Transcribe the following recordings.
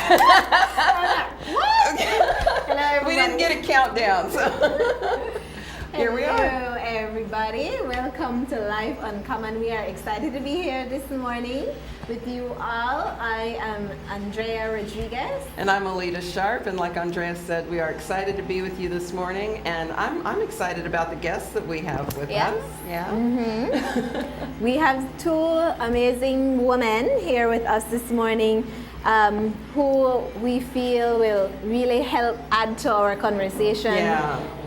What? Hello, everybody. We didn't get a countdown, so here we are. Hello, everybody. Welcome to Life Uncommon. We are excited to be here this morning with you all. I am Andrea Rodriguez. And I'm Alita Sharp, and like Andrea said, we are excited to be with you this morning, and I'm excited about the guests that we have with us. Yeah. Mm-hmm. We have two amazing women here with us this morning who we feel will really help add to our conversation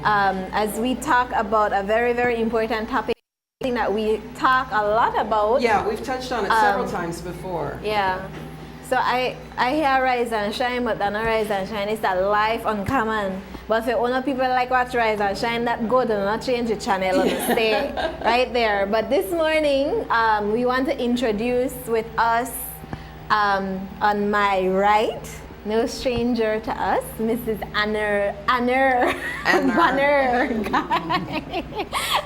as we talk about a very, very important topic that we talk a lot about. Yeah, we've touched on it several times before. Yeah. So I hear Rise and Shine, but then Rise and Shine is that Life Uncommon. But for only people like watch Rise and Shine, that go do not change the channel and stay right there. But this morning, we want to introduce with us on my right, no stranger to us, Mrs. Anna Banner Guy.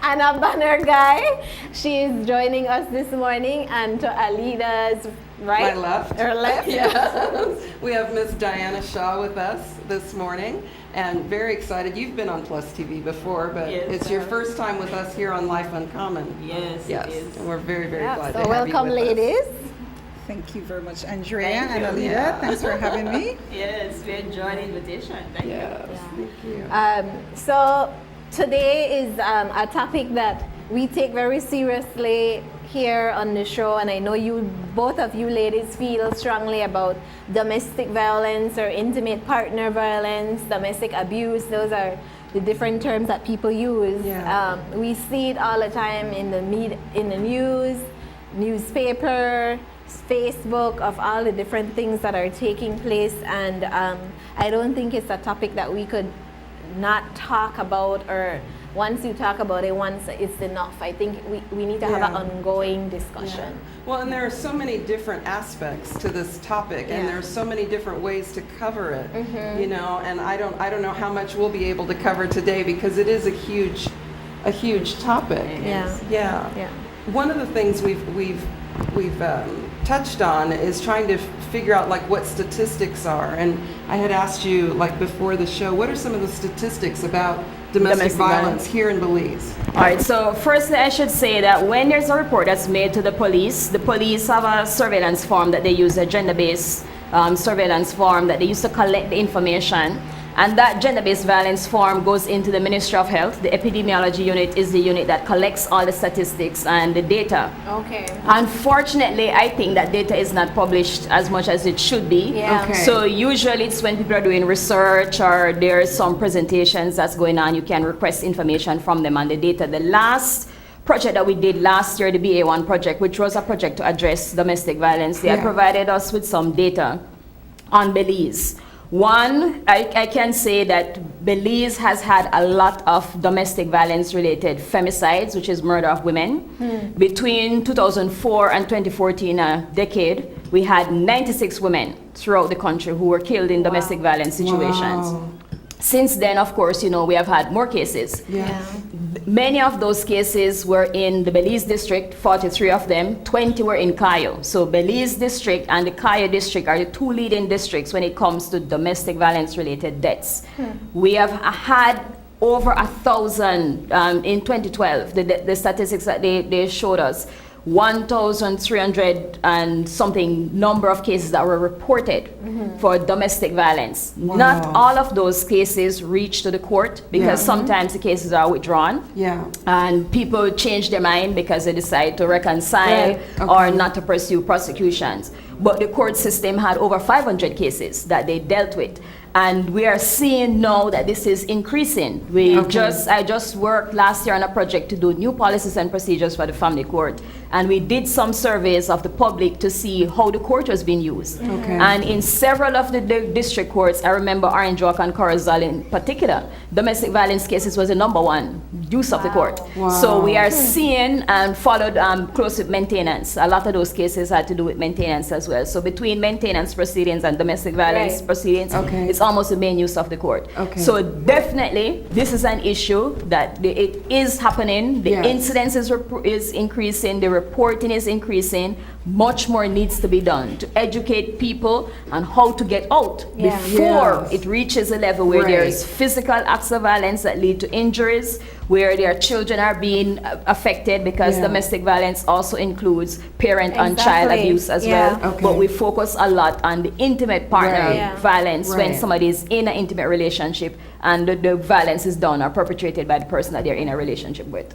Anna Banner Guy. She is joining us this morning, and to Alita's right, my left. Her left. Yes. We have Miss Diana Shaw with us this morning, and very excited. You've been on Plus TV before, but it's your first time with us here on Life Uncommon. Yes, yes. It is. And we're very, very glad so to have you welcome, with ladies. us. Thank you very much, Andrea and Thank you. Alita. Thanks for having me. Yes, we enjoyed the invitation. Thank you. Thank you. So today is a topic that we take very seriously here on the show, and I know both of you ladies feel strongly about domestic violence or intimate partner violence, domestic abuse. Those are the different terms that people use. Yeah. We see it all the time in the news, newspaper, Facebook, of all the different things that are taking place, and I don't think it's a topic that we could not talk about, or once you talk about it once it's enough. I think we need to have an ongoing discussion. Yeah. Well, and there are so many different aspects to this topic, and there are so many different ways to cover it. Mm-hmm. You know, and I don't know how much we'll be able to cover today, because it is a huge topic. Yeah. One of the things we've touched on is trying to figure out like what statistics are, and I had asked you like before the show, what are some of the statistics about domestic violence here in Belize? All right, so firstly I should say that when there's a report that's made to the police have a surveillance form that they use, a gender-based surveillance form that they use to collect the information. And that gender-based violence form goes into the Ministry of Health. The epidemiology unit is the unit that collects all the statistics and the data. Okay. Unfortunately, I think that data is not published as much as it should be. Yeah. Okay. So usually it's when people are doing research or there's some presentations that's going on, you can request information from them on the data. The last project that we did last year, the BA1 project, which was a project to address domestic violence, they had provided us with some data on Belize. One, I can say that Belize has had a lot of domestic violence related femicides, which is murder of women. Between 2004 and 2014, a decade, we had 96 women throughout the country who were killed in domestic violence situations. Wow. Since then, of course, we have had more cases. Yeah. Many of those cases were in the Belize district, 43 of them, 20 were in Cayo. So Belize district and the Cayo district are the two leading districts when it comes to domestic violence related deaths. We have had over 1,000 in 2012, the statistics that they showed us. 1,300 and something number of cases that were reported for domestic violence. Wow. Not all of those cases reach to the court, because sometimes the cases are withdrawn. Yeah. And people change their mind because they decide to reconcile or not to pursue prosecutions. But the court system had over 500 cases that they dealt with. And we are seeing now that this is increasing. I just worked last year on a project to do new policies and procedures for the family court. And we did some surveys of the public to see how the court was being used. Okay. And in several of the district courts, I remember Orange Walk and Corozal in particular, domestic violence cases was the #1 use of the court. Wow. So we are seeing and followed close with maintenance. A lot of those cases had to do with maintenance as well. So between maintenance proceedings and domestic violence proceedings, it's almost the main use of the court. Okay. So definitely, this is an issue that it is happening. The Yes. incidence is increasing. The reporting is increasing. Much more needs to be done to educate people on how to get out Yeah. before Yes. it reaches a level where Right. there's physical acts of violence that lead to injuries, where their children are being affected, because Yeah. domestic violence also includes parent and child Exactly. abuse as Yeah. well. Okay. But we focus a lot on the intimate partner Right. Yeah. violence when Right. somebody is in an intimate relationship and the violence is done or perpetrated by the person that they're in a relationship with.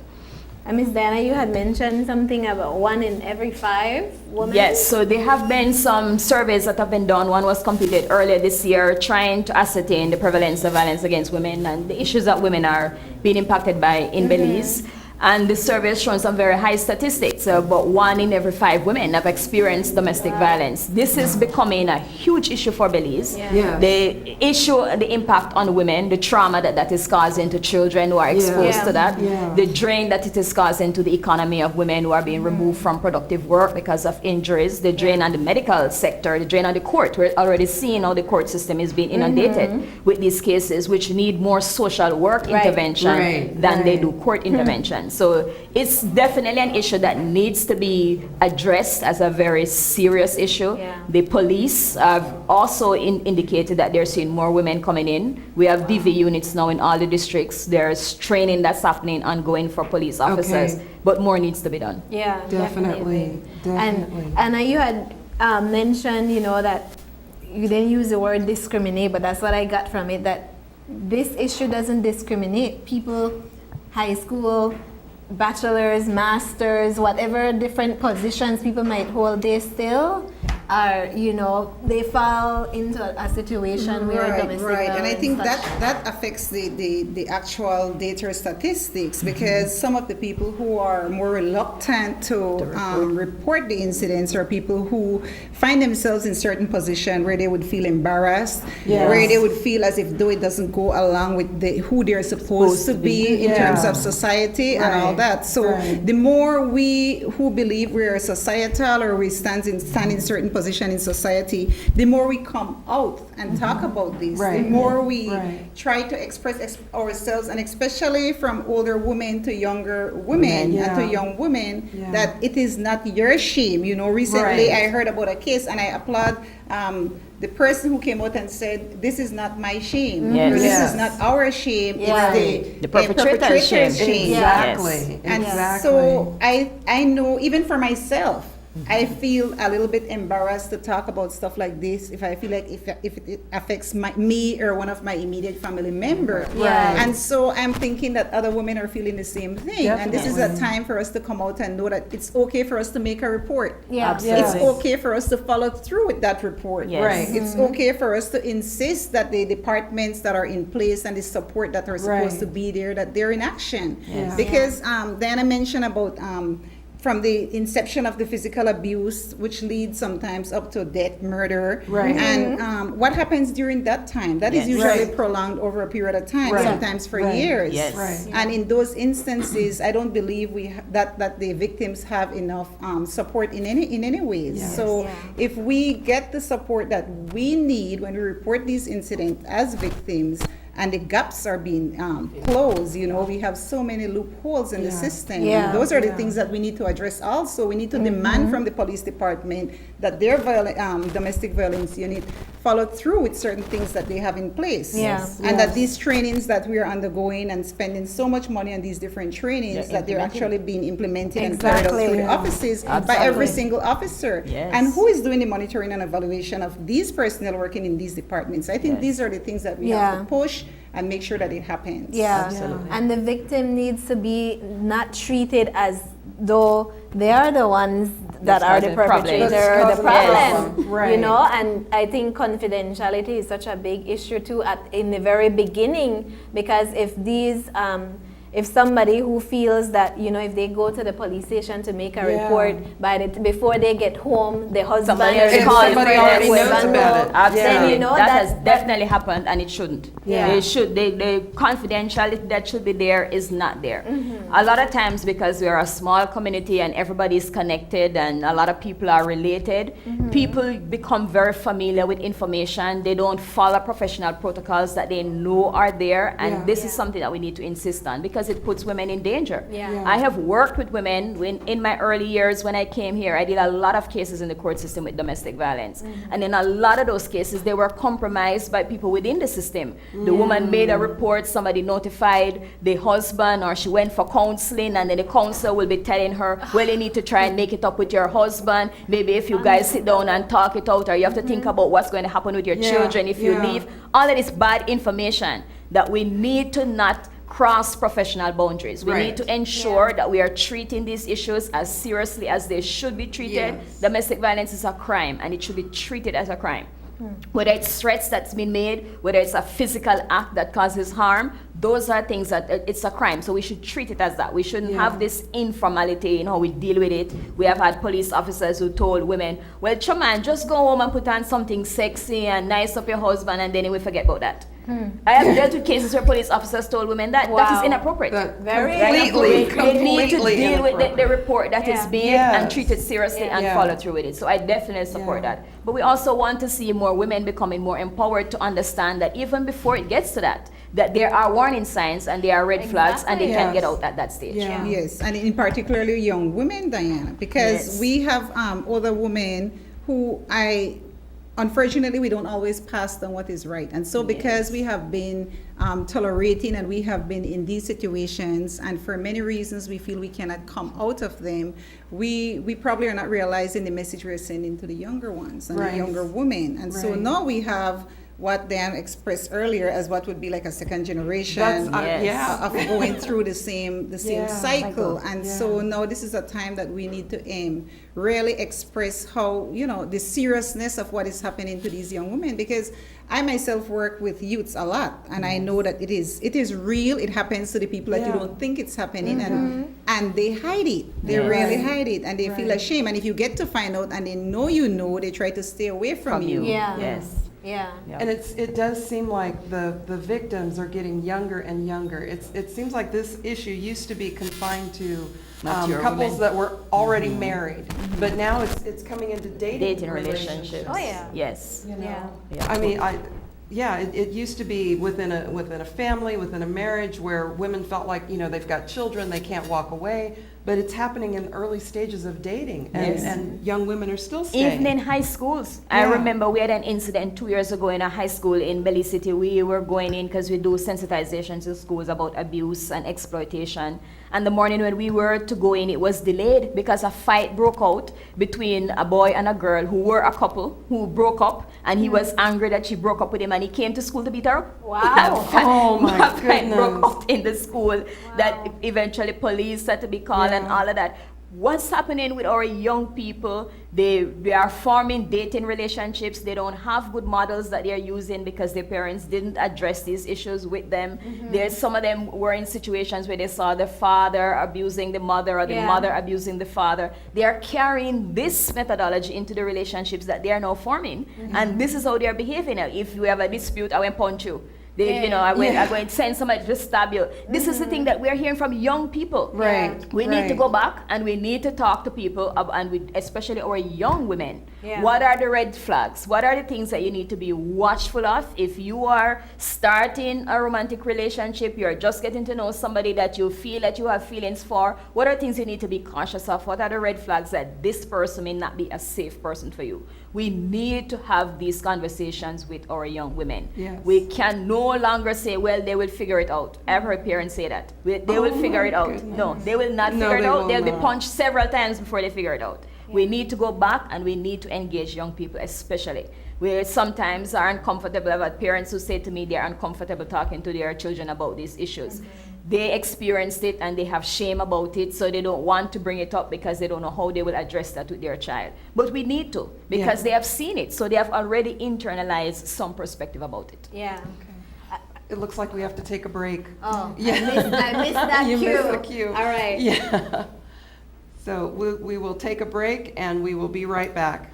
Miss Diana, you had mentioned something about 1 in every 5 women. Yes, so there have been some surveys that have been done. One was completed earlier this year trying to ascertain the prevalence of violence against women and the issues that women are being impacted by in Belize. And the survey has shown some very high statistics. About 1 in every 5 women have experienced domestic violence. This is becoming a huge issue for Belize. Yeah. Yes. The issue, the impact on women, the trauma that is causing to children who are exposed Yeah. to that, Yeah. the drain that it is causing to the economy of women who are being removed from productive work because of injuries, the drain on the medical sector, the drain on the court. We're already seeing how the court system is being inundated with these cases, which need more social work Right. intervention Right. than they Right. do court intervention. So it's definitely an issue that needs to be addressed as a very serious issue. Yeah. The police have also indicated that they're seeing more women coming in. We have DV units now in all the districts. There's training that's happening ongoing for police officers, Okay. but more needs to be done. Yeah, Definitely, definitely. And you had mentioned, that you didn't use the word discriminate, but that's what I got from it, that this issue doesn't discriminate. People, high school, bachelor's, master's, whatever different positions people might hold, they still are, they fall into a situation where domestic Right, and I violence think such- that affects the actual data statistics, because some of the people who are more reluctant to report the incidents are people who find themselves in certain position where they would feel embarrassed, Yes. where they would feel as if though it doesn't go along with who they're supposed to be in Yeah. terms of society and all Right, that. So right. the more we who believe we're societal or we stand in certain position in society, the more we come out and talk about this, Right. the more we Right. try to express ourselves, and especially from older women to younger women Yeah. and to young women, Yeah. that it is not your shame. Recently Right. I heard about a case, and I applaud the person who came out and said, this is not my shame. Yes. Or this Yes. is not our shame. Yeah. It's The perpetrator's shame. Exactly. and Exactly. so I know, even for myself, I feel a little bit embarrassed to talk about stuff like this if I feel like if it affects me or one of my immediate family member. Right. And so I'm thinking that other women are feeling the same thing. And this is a Definitely. time for us to come out and know that it's okay for us to make a report. Yeah. It's Yes. okay for us to follow through with that report. Yes. Right. It's okay for us to insist that the departments that are in place and the support that are supposed Right. to be there, that they're in action. Yes. Because Diana mentioned about from the inception of the physical abuse, which leads sometimes up to death, murder. Right. And what happens during that time? That is Yes. usually Right. prolonged over a period of time, Right. sometimes for Right. years. Yes. Right. And in those instances, I don't believe that the victims have enough support in any ways. Yes. So Yeah. if we get the support that we need when we report these incidents as victims, and the gaps are being closed, we have so many loopholes in the Yeah. system. Yeah. And those are the Yeah. things that we need to address also. We need to demand from the police department that their domestic violence unit follow through with certain things that they have in place. Yeah. And that these trainings that we are undergoing and spending so much money on these different trainings, They're that they're implemented. actually being implemented and carried out Exactly. through the Yeah. offices by Absolutely. every single officer. Yes. And who is doing the monitoring and evaluation of these personnel working in these departments? I think Yes. these are the things that we Yeah. have to push and make sure that it happens. Yeah. Absolutely. And the victim needs to be not treated as though they are the ones that That's are the causing the problem. perpetrator That's or the causing the problem. problem. Right. And I think confidentiality is such a big issue too in the very beginning, because if if somebody who feels that, you know, if they go to the police station to make a report, before they get home, the husband Somebody or else the calls, somebody boyfriend already or knows whoever about know, it. Absolutely. then you know that that has definitely happened, and it shouldn't. Yeah. It should. The confidentiality that should be there is not there. A lot of times, because we are a small community and everybody is connected and a lot of people are related, people become very familiar with information. They don't follow professional protocols that they know are there, and this is something that we need to insist on because it puts women in danger. I have worked with women in my early years when I came here. I did a lot of cases in the court system with domestic violence, and in a lot of those cases, they were compromised by people within the system. The woman made a report, somebody notified the husband, or she went for counseling, and then the counselor will be telling her, well, you need to try and make it up with your husband. Maybe if you guys sit down and talk it out, or you have to think about what's going to happen with your children if you leave. All of this bad information that we need to not cross professional boundaries. We need to ensure that we are treating these issues as seriously as they should be treated. Domestic violence is a crime, and it should be treated as a crime. Whether it's threats that's been made, whether it's a physical act that causes harm, those are things that it's a crime. So we should treat it as that. We shouldn't have this informality in how we deal with it. We have had police officers who told women, well, man, just go home and put on something sexy and nice up your husband, and then we forget about that. I have dealt with cases where police officers told women that is inappropriate. Completely They need to deal with the inappropriate. report that is made and treat it seriously and follow through with it. So I definitely support that. But we also want to see more women becoming more empowered to understand that even before it gets to that there are warning signs and there are red flags, and they can get out at that stage. Yes, and in particularly young women, Diana, because we have other women who unfortunately, we don't always pass on what is right. And so because we have been tolerating and we have been in these situations, and for many reasons we feel we cannot come out of them, we probably are not realizing the message we're sending to the younger ones and the younger women. And so now we have what Dan expressed earlier as what would be like a second generation of going through the same cycle. And so now this is a time that we need to really express how, you know, the seriousness of what is happening to these young women, because I myself work with youths a lot, and I know that it is real. It happens to the people that you don't think it's happening, and they hide it. They really hide it, and they feel ashamed. And if you get to find out and they know they try to stay away from you. And it does seem like the victims are getting younger and younger. It seems like this issue used to be confined to couples that were already married, but now it's coming into dating relationships. Oh yeah. Yes. You know? I mean, it used to be within a family, within a marriage, where women felt like, you know, they've got children, they can't walk away. But it's happening in early stages of dating, and young women are still staying. Even in high schools. I remember we had an incident 2 years ago in a high school in Belize City. We were going in because we do sensitizations in schools about abuse and exploitation. And the morning when we were to go in, it was delayed because a fight broke out between a boy and a girl who were a couple who broke up, and he was angry that she broke up with him, and he came to school to beat her up. Wow. Oh my A fight goodness. broke out in the school that eventually police had to be called and all of that. What's happening with our young people? They are forming dating relationships. They don't have good models that they're using because their parents didn't address these issues with them. There's some of them were in situations where they saw the father abusing the mother or the mother abusing the father. They are carrying this methodology into the relationships that they are now forming. And this is how they are behaving. Now, if we have a dispute, I will punch you. You know, I'm going to send somebody to stab you. This is the thing that we're hearing from young people. We need to go back and we need to talk to people, especially our young women. What are the red flags? What are the things that you need to be watchful of? If you are starting a romantic relationship, you're just getting to know somebody that you feel that you have feelings for, what are things you need to be conscious of? What are the red flags that this person may not be a safe person for you? We need to have these conversations with our young women. We can no longer say, well, they will figure it out. I've heard parents say that. They will figure it out. Goodness. No, they will not figure it out. They'll be punched several times before they figure it out. We need to go back and we need to engage young people, especially. We sometimes are uncomfortable. I've had parents who say to me they're uncomfortable talking to their children about these issues. They experienced it and they have shame about it, so they don't want to bring it up because they don't know how they will address that with their child. But we need to, because they have seen it, so they have already internalized some perspective about it. it looks like we have to take a break. Oh, Yeah. I missed that You cue. missed the cue. All right. Yeah. So we will take a break and we will be right back.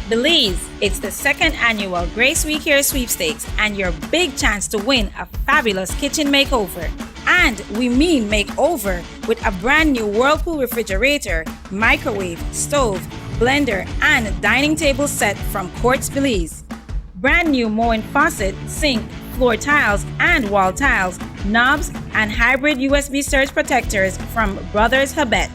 Belize, it's the second annual Grace Week Here sweepstakes and your big chance to win a fabulous kitchen makeover. And we mean makeover with a brand new Whirlpool refrigerator, microwave, stove, blender, and dining table set from Quartz Belize. Brand new Moen faucet, sink, floor tiles, and wall tiles, knobs, and hybrid USB surge protectors from Brothers Habet.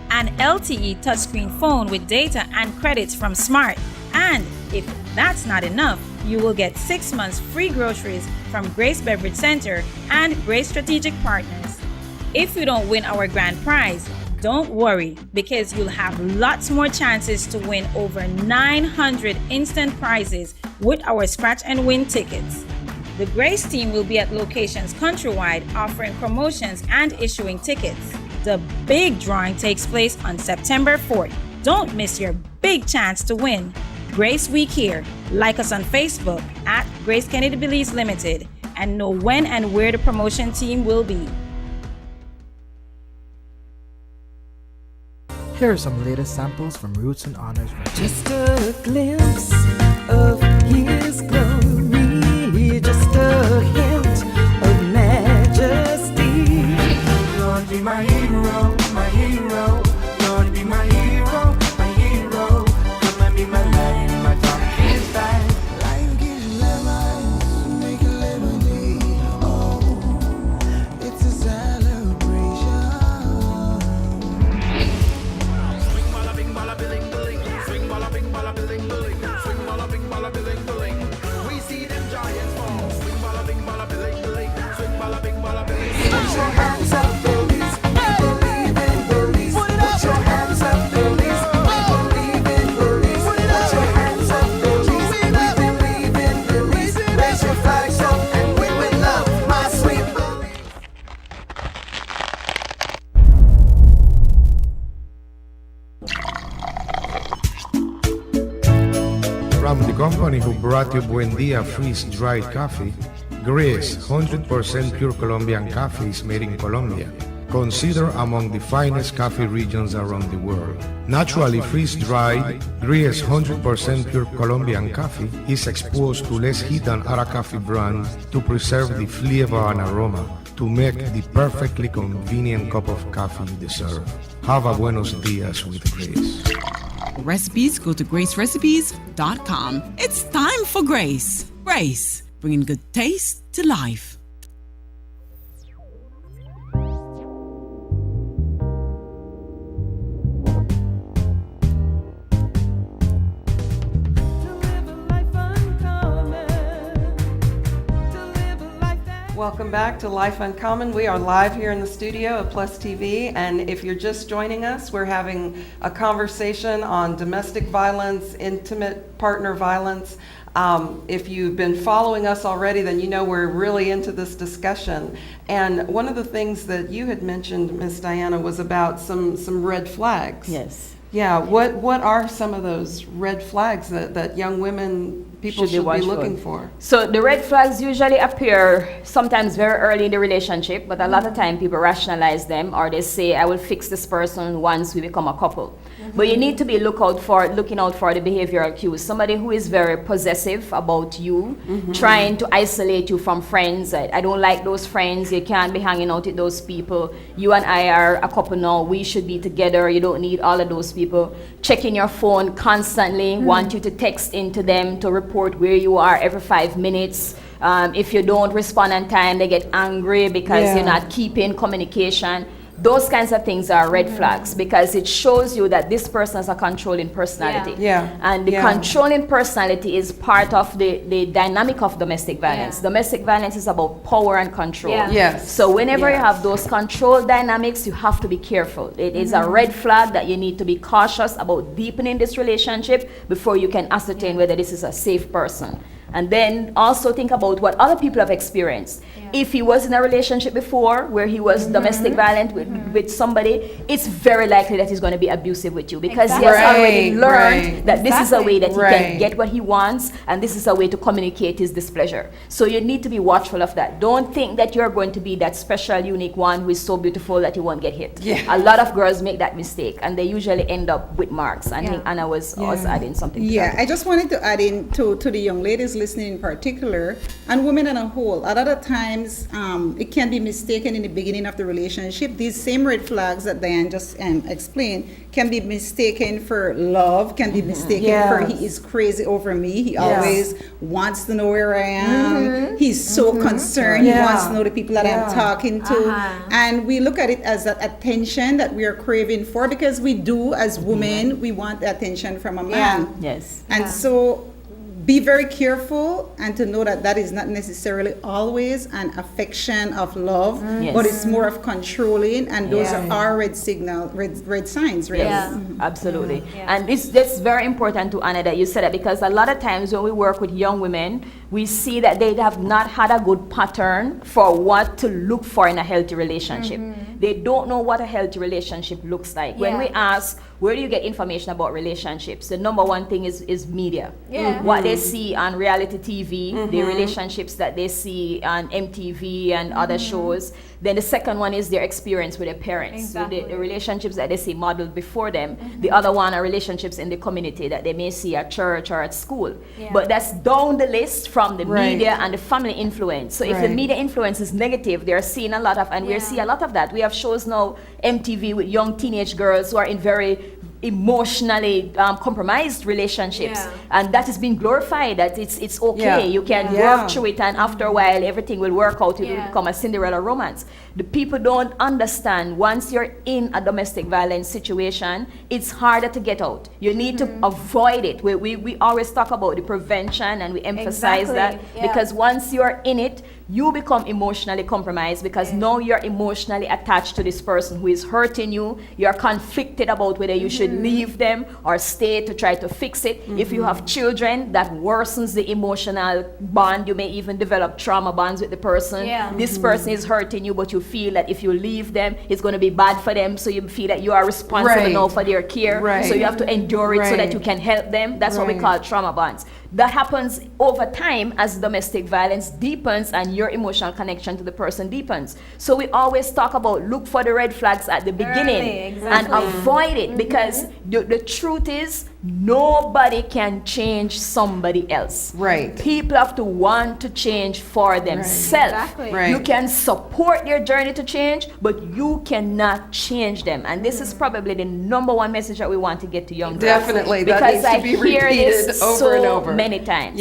An LTE touchscreen phone with data and credits from Smart. And if that's not enough, you will get 6 months free groceries from Grace Beverage Center and Grace Strategic Partners. If you don't win our grand prize, don't worry, because you'll have lots more chances to win over 900 instant prizes with our Scratch and Win tickets. The Grace team will be at locations countrywide offering promotions and issuing tickets. The big drawing takes place on September 4th. Don't miss your big chance to win. Grace Week Here. Like us on Facebook at Grace Kennedy Belize Limited and know when and where the promotion team will be. Here are some latest samples from Roots and Honors. Just a glimpse of His glory, just a hint of majesty. Lord, be my hero, my hero. Lord, be my hero, my hero. Come and be my light in my darkest night. Life gives you lemons, make a lemonade. Oh, it's a celebration. Swing balla bing balla billing billing. Swing balla bing balla billing billing. Swing balla bing balla billing billing. We see them giants fall. Swing balla bing balla billing billing. Swing balla bing balla billing. Put your hands up, Belize. We believe in Belize. Put your hands up, Belize. We believe in Belize. Put your hands up, Belize. We believe in Belize. Raise your flags up and win with love, my sweet Belize. From the company who brought you Buendia freeze-dried coffee, Grace 100% pure Colombian coffee is made in Colombia, considered among the finest coffee regions around the world. Naturally freeze-dried, Grace 100% pure Colombian coffee is exposed to less heat than other coffee brands to preserve the flavor and aroma to make the perfectly convenient cup of coffee you deserve. Have a buenos dias with Grace. Recipes, go to gracerecipes.com. It's time for Grace. Grace, bringing good taste to life. Welcome back to Life Uncommon. We are live here in the studio of Plus TV, and if you're just joining us, we're having a conversation on domestic violence, intimate partner violence. If you've been following us already, then you know we're really into this discussion. And one of the things that you had mentioned, Miss Diana, was about some red flags. Yes. Yeah, what are some of those red flags that young women, people should be looking for? So the red flags usually appear sometimes very early in the relationship, but a lot of time people rationalize them or they say, I will fix this person once we become a couple. But you need to be looking out for the behavioral cues. Somebody who is very possessive about you, trying to isolate you from friends. I don't like those friends. You can't be hanging out with those people. You and I are a couple now. We should be together. You don't need all of those people. Checking your phone constantly. Want you to text into them to report where you are every 5 minutes. If you don't respond on time, they get angry because you're not keeping communication. Those kinds of things are red flags because it shows you that this person has a controlling personality. And the controlling personality is part of the dynamic of domestic violence. Domestic violence is about power and control. So whenever you have those control dynamics, you have to be careful. It is a red flag that you need to be cautious about deepening this relationship before you can ascertain whether this is a safe person. And then also think about what other people have experienced. If he was in a relationship before where he was domestic violent with somebody, it's very likely that he's going to be abusive with you because he has already learned that this is a way that he can get what he wants and this is a way to communicate his displeasure. So you need to be watchful of that. Don't think that you're going to be that special, unique one who is so beautiful that you won't get hit. A lot of girls make that mistake and they usually end up with marks. I think Anna was adding something to that. I just wanted to add in to the young ladies listening in particular, and women on a whole. A lot of times it can be mistaken in the beginning of the relationship. These same red flags that Diane just explained can be mistaken for love, can be mistaken for he is crazy over me. He always wants to know where I am. He's so concerned. He wants to know the people that I'm talking to. And we look at it as that attention that we are craving for because we do as women, we want the attention from a man. And so be very careful and to know that that is not necessarily always an affection of love, but it's more of controlling, and those are red signs, really. Absolutely. And that's very important to Anna that you said that because a lot of times when we work with young women, we see that they have not had a good pattern for what to look for in a healthy relationship. They don't know what a healthy relationship looks like. When we ask, where do you get information about relationships? The number one thing is media. What they see on reality TV, the relationships that they see on MTV and other shows. Then the second one is their experience with their parents. So the relationships that they see modeled before them. The other one are relationships in the community that they may see at church or at school. But that's down the list from the media and the family influence. So if the media influence is negative, they're seeing a lot of, and we see a lot of that. We have shows now, MTV, with young teenage girls who are in very emotionally compromised relationships, and that is being glorified, that it's okay, you can work through it, and after a while everything will work out, it will become a Cinderella romance. The people don't understand once you're in a domestic violence situation, it's harder to get out. You need to avoid it. We always talk about the prevention and we emphasize that because once you're in it, you become emotionally compromised because now you're emotionally attached to this person who is hurting you. You're conflicted about whether you should leave them or stay to try to fix it. If you have children, that worsens the emotional bond. You may even develop trauma bonds with the person. This person is hurting you, but you feel that if you leave them, it's going to be bad for them. So you feel that you are responsible now for their care. So you have to endure it so that you can help them. That's what we call trauma bonds. That happens over time as domestic violence deepens and your emotional connection to the person deepens. So we always talk about look for the red flags at the beginning and avoid it because the truth is nobody can change somebody else. People have to want to change for themselves. You can support their journey to change, but you cannot change them. And this is probably the number one message that we want to get to young girls. Definitely, because that needs I to be hear repeated this over and over. Many times.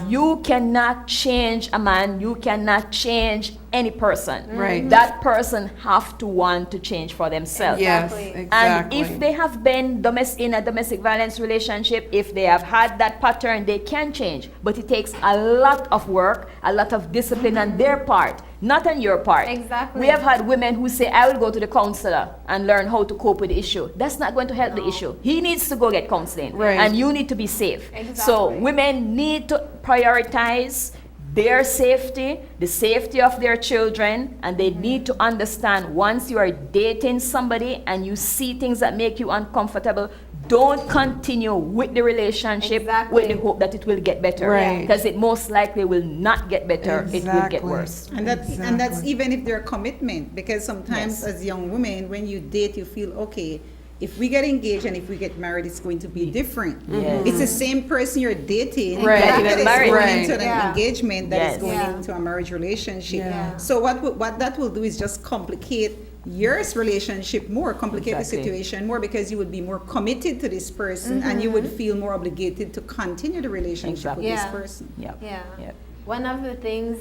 You cannot change a man, you cannot change any person. That person have to want to change for themselves. And if they have been in a domestic violence relationship, if they have had that pattern, they can change. But it takes a lot of work, a lot of discipline on their part, not on your part. We have had women who say, I will go to the counselor and learn how to cope with the issue. That's not going to help the issue. He needs to go get counseling. And you need to be safe. So women need to prioritize their safety, the safety of their children, and they need to understand once you are dating somebody and you see things that make you uncomfortable, don't continue with the relationship with the hope that it will get better, because it most likely will not get better. It will get worse. And that's even if there's commitment, because sometimes as young women, when you date, you feel okay, if we get engaged and if we get married, it's going to be different. Yes. It's the same person you're dating Right. that Get is married. going Right. into an Yeah. engagement, that Yes. is going Yeah. into a marriage relationship. Yeah. So what that will do is just complicate your relationship more, complicate Exactly. the situation more, because you would be more committed to this person and you would feel more obligated to continue the relationship with this Yeah. person. Yep. Yeah. Yep. One of the things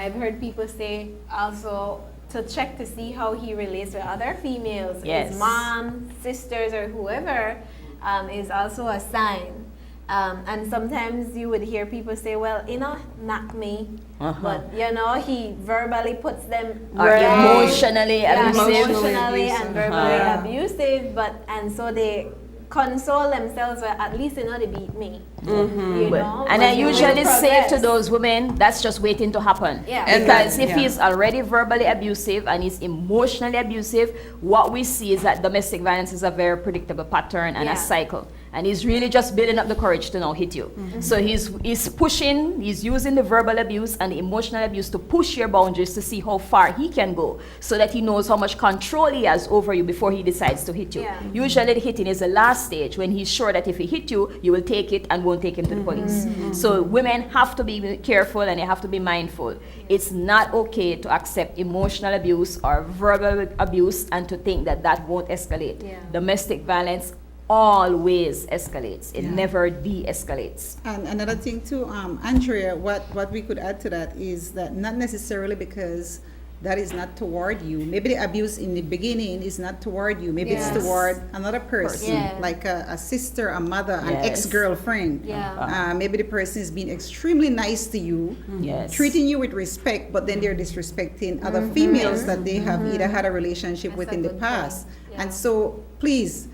I've heard people say also to check to see how he relates with other females, Yes. his mom, sisters, or whoever, is also a sign. And sometimes you would hear people say, well, knock me. But, he verbally puts them Or down. emotionally abusive. Emotionally and abusive. verbally Yeah. abusive, and so they console themselves, well, at least they beat me. You know? And But I you will usually say to progress. those women, that's just waiting to happen. Yeah. And Because that- if yeah. he's already verbally abusive and he's emotionally abusive, what we see is that domestic violence is a very predictable pattern and Yeah. a cycle. And he's really just building up the courage to now hit you. So he's pushing, he's using the verbal abuse and the emotional abuse to push your boundaries to see how far he can go, so that he knows how much control he has over you before he decides to hit you. Yeah. Usually the hitting is the last stage, when he's sure that if he hit you, you will take it and won't take him to the police. So women have to be careful and they have to be mindful. It's not okay to accept emotional abuse or verbal abuse and to think that that won't escalate. Yeah. Domestic violence always escalates. It Yeah. never de-escalates. And another thing too, Andrea, what we could add to that is that not necessarily because that is not toward you. Maybe the abuse in the beginning is not toward you. Maybe Yes. it's toward another person, Yeah. like a sister, a mother, an Yes. ex-girlfriend. Yeah. Maybe the person is being extremely nice to you, Yes. treating you with respect, but then they're disrespecting other females that they have either had a relationship That's with a in the good past. point. Yeah. And so please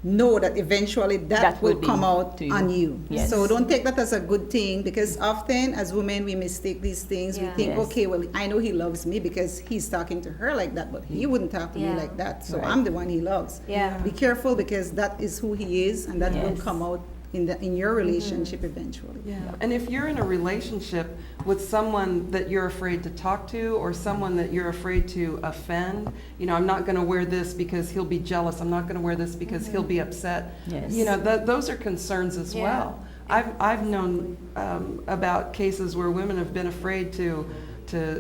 know that eventually that That will will be come out to you. on you. Yes. So don't take that as a good thing, because often as women we mistake these things. Yeah. We think, Yes. okay, well, I know he loves me because he's talking to her like that, but he wouldn't talk to Yeah. me like that. So Right. I'm the one he loves. Yeah. Be careful, because that is who he is, and that will Yes. come out in your relationship eventually. Yeah, and if you're in a relationship with someone that you're afraid to talk to, or someone that you're afraid to offend, I'm not going to wear this because he'll be jealous. I'm not going to wear this because he'll be upset. Yes. Those are concerns as Yeah. well. I've known about cases where women have been afraid to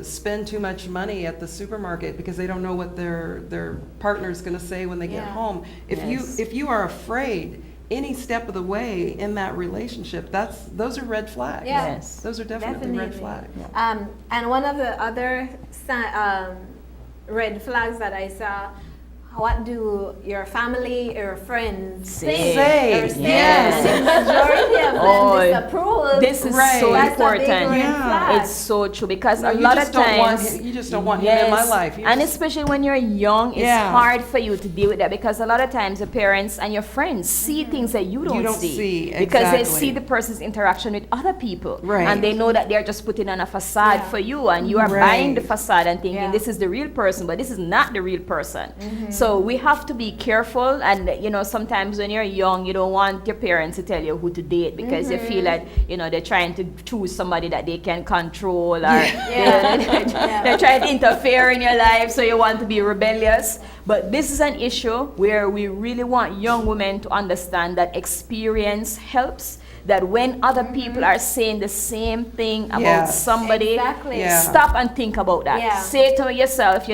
spend too much money at the supermarket because they don't know what their partner's going to say when they get Yeah. home. Yes. If you are afraid any step of the way in that relationship, those are red flags. Yeah. Yes. Those are definitely red flags. And one of the other red flags that I saw, what do your family or friends Say. Say. Or say? Yes. And the majority of them Oh, disapprove. This is Right. so That's a big important. red Yeah. flag. It's so true, because No, a you lot just of don't want times him- you just don't want him in my life. You and just- especially when you're young, it's Yeah. hard for you to deal with that, because a lot of times the parents and your friends see things that you don't see, because they exactly. see the person's interaction with other people, Right. and they know that they're just putting on a facade Yeah. for you, and you are Right. buying the facade and thinking Yeah. this is the real person, but this is not the real person. So we have to be careful, and sometimes when you're young, you don't want your parents to tell you who to date, because they feel like they're trying to choose somebody that they can control, or they're trying to interfere in your life, so you want to be rebellious. But this is an issue where we really want young women to understand that experience helps, that when other people are saying the same thing about Yes. somebody, Exactly. Yeah. stop and think about that. Yeah. Say to yourself,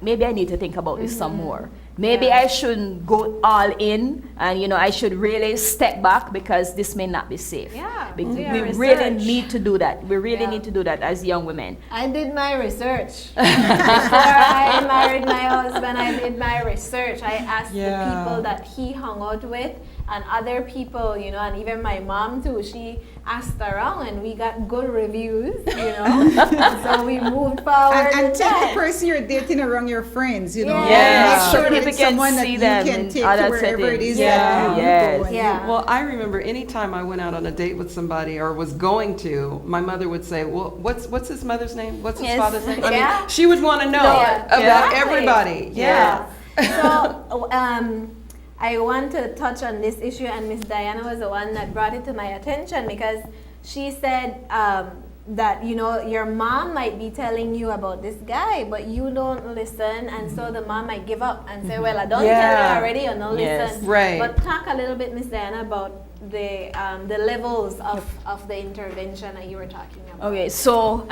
maybe I need to think about this some more. Maybe I shouldn't go all in, and I should really step back, because this may not be safe. Yeah, We do your really research. need to do that. We really Yeah. need to do that as young women. I did my research. Before I married my husband, I did my research. I asked the Yeah. people that he hung out with and other people, and even my mom too. She asked around and we got good reviews, and so we moved forward. And with take that. the person you're dating around your friends, Yeah. Yes. Make sure So that people it's can someone that see you them can in take other to wherever it is settings. that you Yeah. go. And Yeah. Well, I remember any time I went out on a date with somebody or was going to, my mother would say, "Well, what's his mother's name? What's his Yes. father's name?" I Yeah. mean, she would want to know Yeah. about Exactly. everybody. Yeah. So I want to touch on this issue, and Miss Diana was the one that brought it to my attention, because she said that your mom might be telling you about this guy, but you don't listen, and so the mom might give up and say, well, I don't tell you already, or no Yes. listen. Right. But talk a little bit, Miss Diana, about the levels of the intervention that you were talking about. Okay, so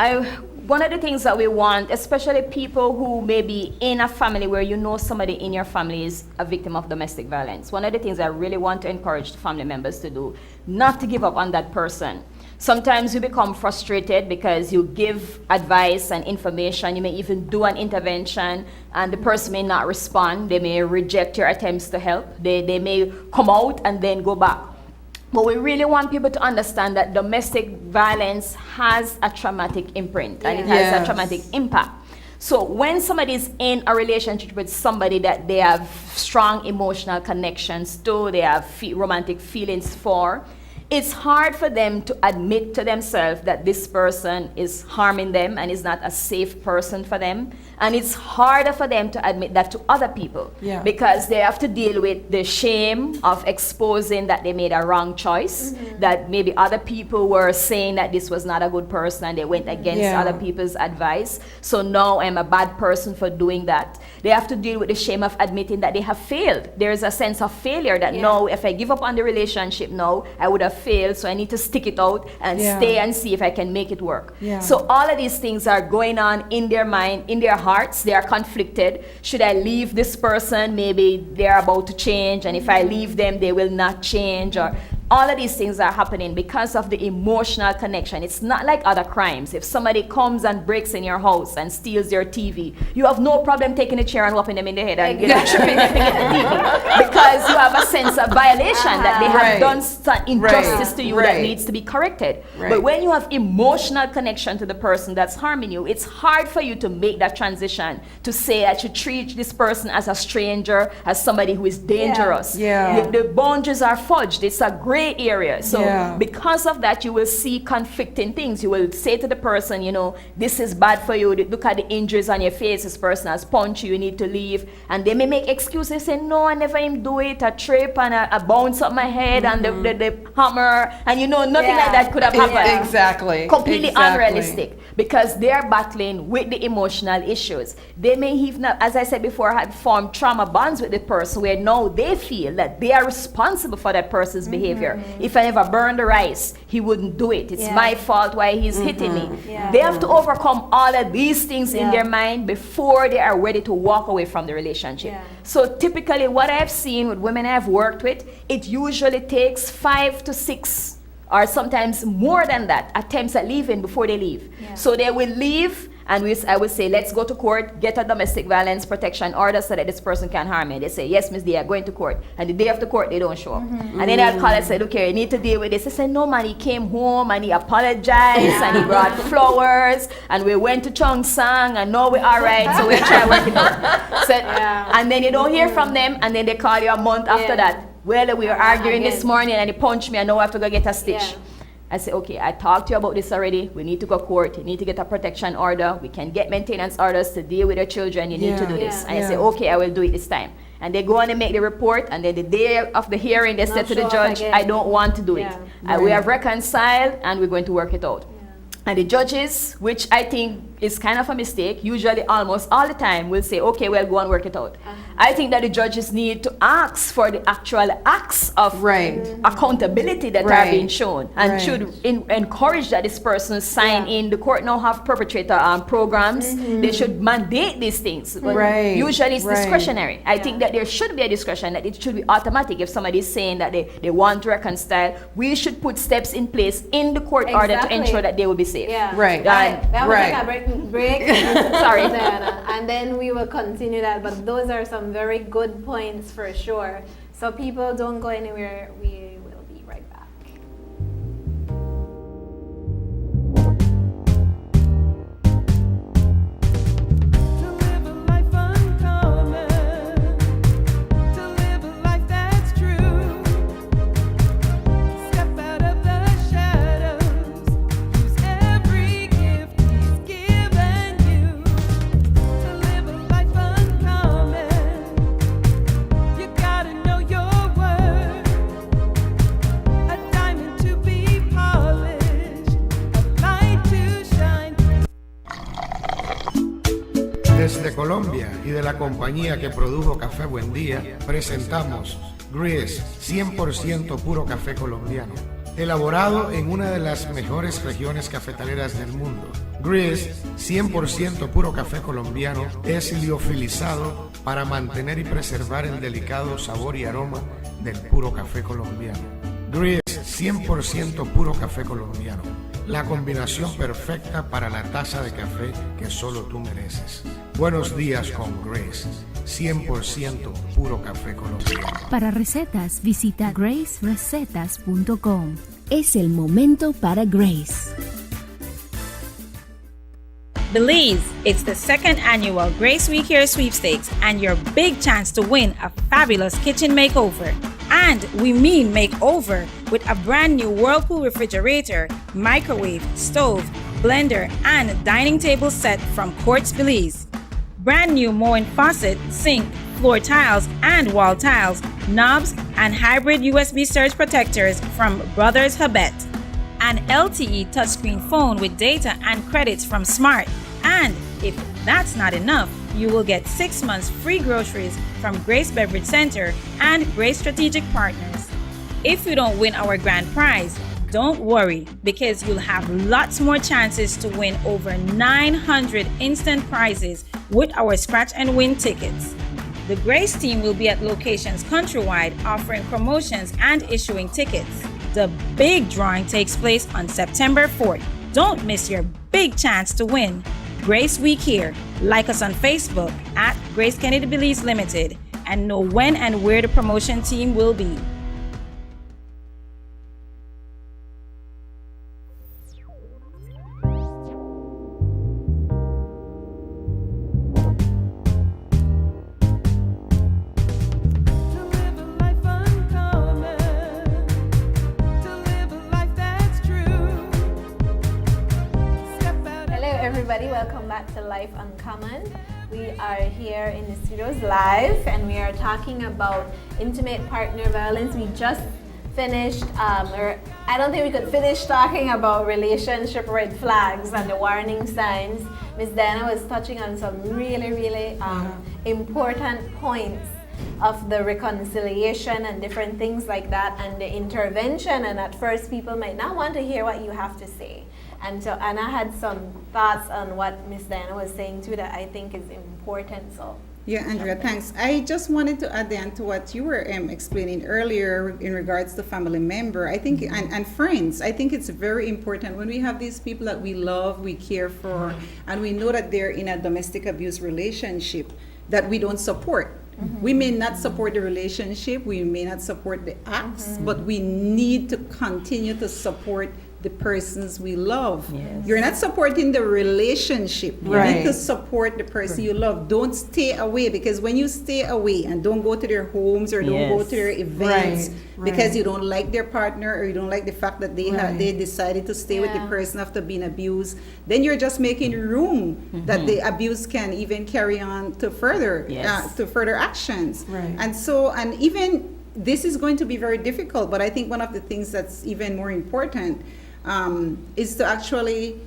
one of the things that we want, especially people who may be in a family where somebody in your family is a victim of domestic violence, one of the things I really want to encourage family members to do, not to give up on that person. Sometimes you become frustrated because you give advice and information, you may even do an intervention, and the person may not respond, they may reject your attempts to help, they may come out and then go back. But we really want people to understand that domestic violence has a traumatic imprint, and it has a traumatic impact. So when somebody is in a relationship with somebody that they have strong emotional connections to, they have romantic feelings for, it's hard for them to admit to themselves that this person is harming them and is not a safe person for them. And it's harder for them to admit that to other people because they have to deal with the shame of exposing that they made a wrong choice, that maybe other people were saying that this was not a good person and they went against other people's advice. So now I'm a bad person for doing that. They have to deal with the shame of admitting that they have failed. There's a sense of failure that no, if I give up on the relationship now, I would have failed, so I need to stick it out and stay and see if I can make it work. So all of these things are going on in their mind, in their hearts. They are conflicted. Should I leave this person? Maybe they're about to change, and if I leave them, they will not change. Or all of these things are happening because of the emotional connection. It's not like other crimes. If somebody comes and breaks in your house and steals your TV, you have no problem taking a chair and whopping them in the head and tripping to get the TV, because you have a sense of violation that they have done some injustice to you that needs to be corrected. But when you have emotional connection to the person that's harming you, it's hard for you to make that transition to say that you treat this person as a stranger, as somebody who is dangerous. The boundaries are fudged. It's a gray area. So because of that, you will see conflicting things. You will say to the person, this is bad for you. Look at the injuries on your face. This person has punched you. You need to leave. And they may make excuses, say, no, I never even do it. A trip and I bounce up my head and the hammer. And nothing like that could have happened. Exactly. Completely unrealistic, because they're battling with the emotional issues. They may even, as I said before, have formed trauma bonds with the person where now they feel that they are responsible for that person's behavior. If I never burned the rice, he wouldn't do it. It's my fault why he's hitting me. They have to overcome all of these things in their mind before they are ready to walk away from the relationship. So typically what I've seen with women I've worked with, it usually takes 5 to 6 or sometimes more than that attempts at leaving before they leave. So they will leave, and I would say, let's go to court, get a domestic violence protection order so that this person can harm me. They say, yes, Miss D, I'm going to court. And the day of the court, they don't show up. And then I'll call and say, look here, you need to deal with this. I said, no, man, he came home and he apologized and he brought flowers and we went to Cheongsang and now we're all right, so we'll try working out. So, and then you don't hear from them, and then they call you a month after that. Well, we were arguing this morning and he punched me and now I have to go get a stitch. I say, okay, I talked to you about this already. We need to go to court. You need to get a protection order. We can get maintenance orders to deal with your children. You need to do this. And I say, okay, I will do it this time. And they go on and make the report, and then the day of the hearing, they said to the judge, I don't want to do it. We have reconciled, and we're going to work it out. And the judges, which I think is kind of a mistake, usually almost all the time will say, okay, well, go and work it out. I think that the judges need to ask for the actual acts of accountability that are being shown, and should encourage that this person sign in. The court now have perpetrator programs. They should mandate these things. But usually it's discretionary. I think that there should be a discretion, that it should be automatic. If somebody is saying that they want to reconcile, we should put steps in place in the court order to ensure that they will be safe. We'll take a break. Sorry. And then we will continue that. But those are some very good points for sure. So people, don't go anywhere. We will be right back. Desde Colombia y de la compañía que produjo Café Buen Día, presentamos Gris, 100% puro café colombiano, elaborado en una de las mejores regiones cafetaleras del mundo. Gris, 100% puro café colombiano, es liofilizado para mantener y preservar el delicado sabor y aroma del puro café colombiano. Gris, 100% puro café colombiano, la combinación perfecta para la taza de café que solo tú mereces. Buenos días con Gris, 100% puro café colombiano. Para recetas, visita gracerecetas.com. Es el momento para Grace. Belize, it's the second annual Grace Week Here sweepstakes and your big chance to win a fabulous kitchen makeover. And we mean makeover with a brand new Whirlpool refrigerator, microwave, stove, blender, and dining table set from Quartz Belize. Brand new Moen faucet, sink, floor tiles, and wall tiles, knobs, and hybrid USB surge protectors from Brothers Habet. An LTE touchscreen phone with data and credits from Smart. And if that's not enough, you will get 6 months free groceries from Grace Beverage Center and Grace Strategic Partners. If you don't win our grand prize, don't worry, because you'll have lots more chances to win over 900 instant prizes with our Scratch and Win tickets. The Grace team will be at locations countrywide offering promotions and issuing tickets. The big drawing takes place on September 4th. Don't miss your big chance to win. Grace Week Here. Like us on Facebook at Grace Kennedy Belize Limited and know when and where the promotion team will be. Everybody, welcome back to Life Uncommon. We are here in the studios live and we are talking about intimate partner violence. We just finished, or I don't think we could finish talking about relationship red flags and the warning signs. Ms. Diana was touching on some really important points of the reconciliation and different things like that and the intervention, and at first people might not want to hear what you have to say. And so Anna had some thoughts on what Miss Diana was saying too that I think is important. So yeah, Andrea, thanks. I just wanted to add on to what you were explaining earlier in regards to family member. I think and friends. I think it's very important when we have these people that we love, we care for, and we know that they're in a domestic abuse relationship that we don't support. We may not support the relationship, we may not support the acts, but we need to continue to support the persons we love. Yes. You're not supporting the relationship. You need to support the person you love. Don't stay away, because when you stay away and don't go to their homes or don't go to their events because you don't like their partner or you don't like the fact that they decided to stay with the person after being abused, then you're just making room that the abuse can even carry on to further actions. And so, and even this is going to be very difficult, but I think one of the things that's even more important is to actually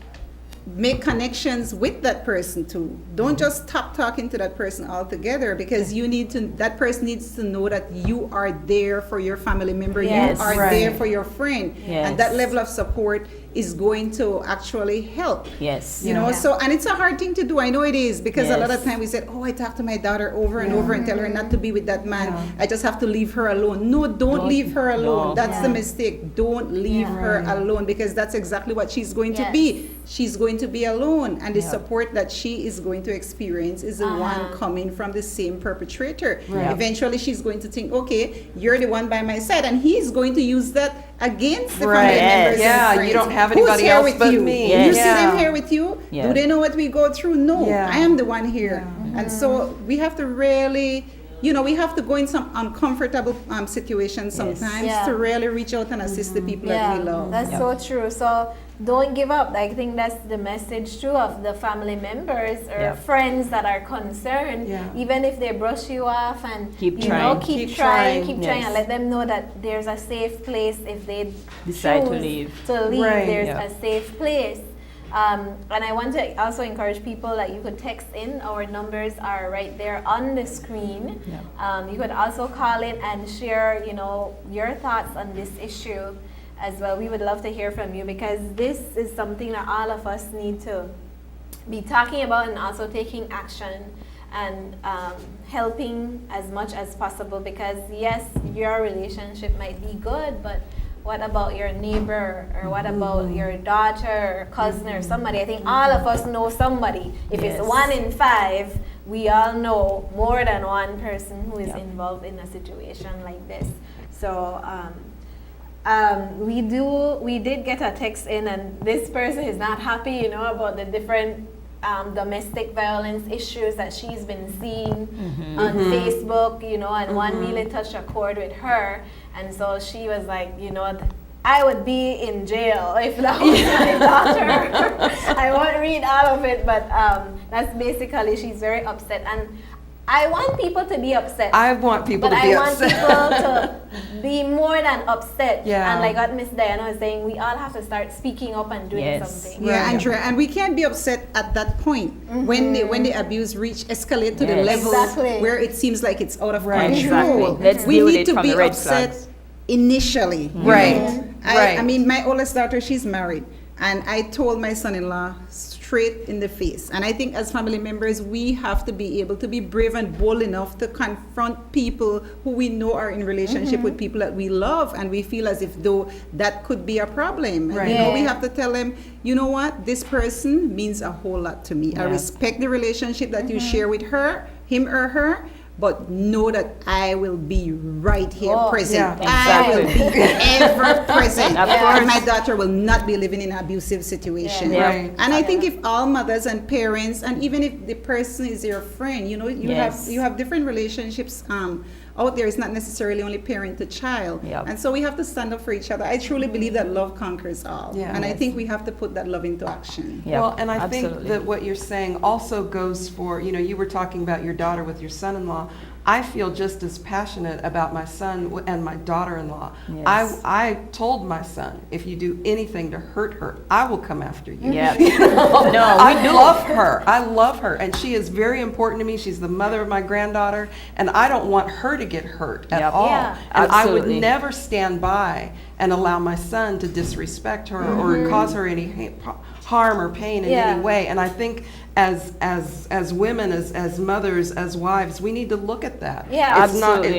make connections with that person too. Don't just stop talking to that person altogether, because that person needs to know that you are there for your family member, you are there for your friend, and that level of support is going to actually help. You know, so, and it's a hard thing to do. I know it is, because a lot of time we said, oh, I talk to my daughter over and over and tell her not to be with that man. I just have to leave her alone. No, don't leave her alone. That's the mistake. Don't leave her alone, because that's exactly what she's going to be. She's going to be alone, and the support that she is going to experience is the one coming from the same perpetrator. Eventually she's going to think, okay, you're the one by my side, and he's going to use that against the family members and friends. You don't have anybody else but me. You see them here with you? Do they know what we go through? No, I am the one here. And so we have to really, you know, we have to go in some uncomfortable situations sometimes to really reach out and assist the people that we love. That's so true. So don't give up. I think that's the message too of the family members or friends that are concerned. Even if they brush you off, and keep trying, and let them know that there's a safe place if they decide to leave. There's a safe place. And I want to also encourage people that you could text in. Our numbers are right there on the screen. You could also call in and share, your thoughts on this issue as well. We would love to hear from you, because this is something that all of us need to be talking about and also taking action and helping as much as possible, because yes, your relationship might be good, but what about your neighbor, or what about your daughter or cousin or somebody? I think all of us know somebody. If it's 1 in 5, we all know more than one person who is involved in a situation like this. So we did get a text in, and this person is not happy, about the different domestic violence issues that she's been seeing on Facebook, and one really touched a chord with her. And so she was like, I would be in jail if that was my daughter. I won't read all of it, but that's basically, she's very upset. And I want people to be upset. I want people to be upset. But I want people to be more than upset. Yeah. And like what Miss Diana was saying, we all have to start speaking up and doing something. Yeah, Andrea, and we can't be upset at that point when the abuse escalate to the level where it seems like it's out of control. Exactly. Let's We deal with need it to from be the red upset flags. initially. Right. I mean, my oldest daughter, she's married, and I told my son-in-law straight in the face. And I think as family members, we have to be able to be brave and bold enough to confront people who we know are in relationship with people that we love, and we feel as if though that could be a problem. And we have to tell them, you know what, this person means a whole lot to me. I respect the relationship that you share with him or her, but know that I will be right here present. I will be ever present. And my daughter will not be living in an abusive situation. And I think if all mothers and parents, and even if the person is your friend, you have different relationships out there. It's not necessarily only parent to child. And so we have to stand up for each other. I truly believe that love conquers all. And I think we have to put that love into action. Well, and I think that what you're saying also goes for, you were talking about your daughter with your son-in-law. I feel just as passionate about my son and my daughter-in-law. I told my son, if you do anything to hurt her, I will come after you. I love her, and she is very important to me. She's the mother of my granddaughter, and I don't want her to get hurt at all. And I would never stand by and allow my son to disrespect her or cause her any harm or pain in any way. And I think as women, as mothers, as wives, we need to look at that.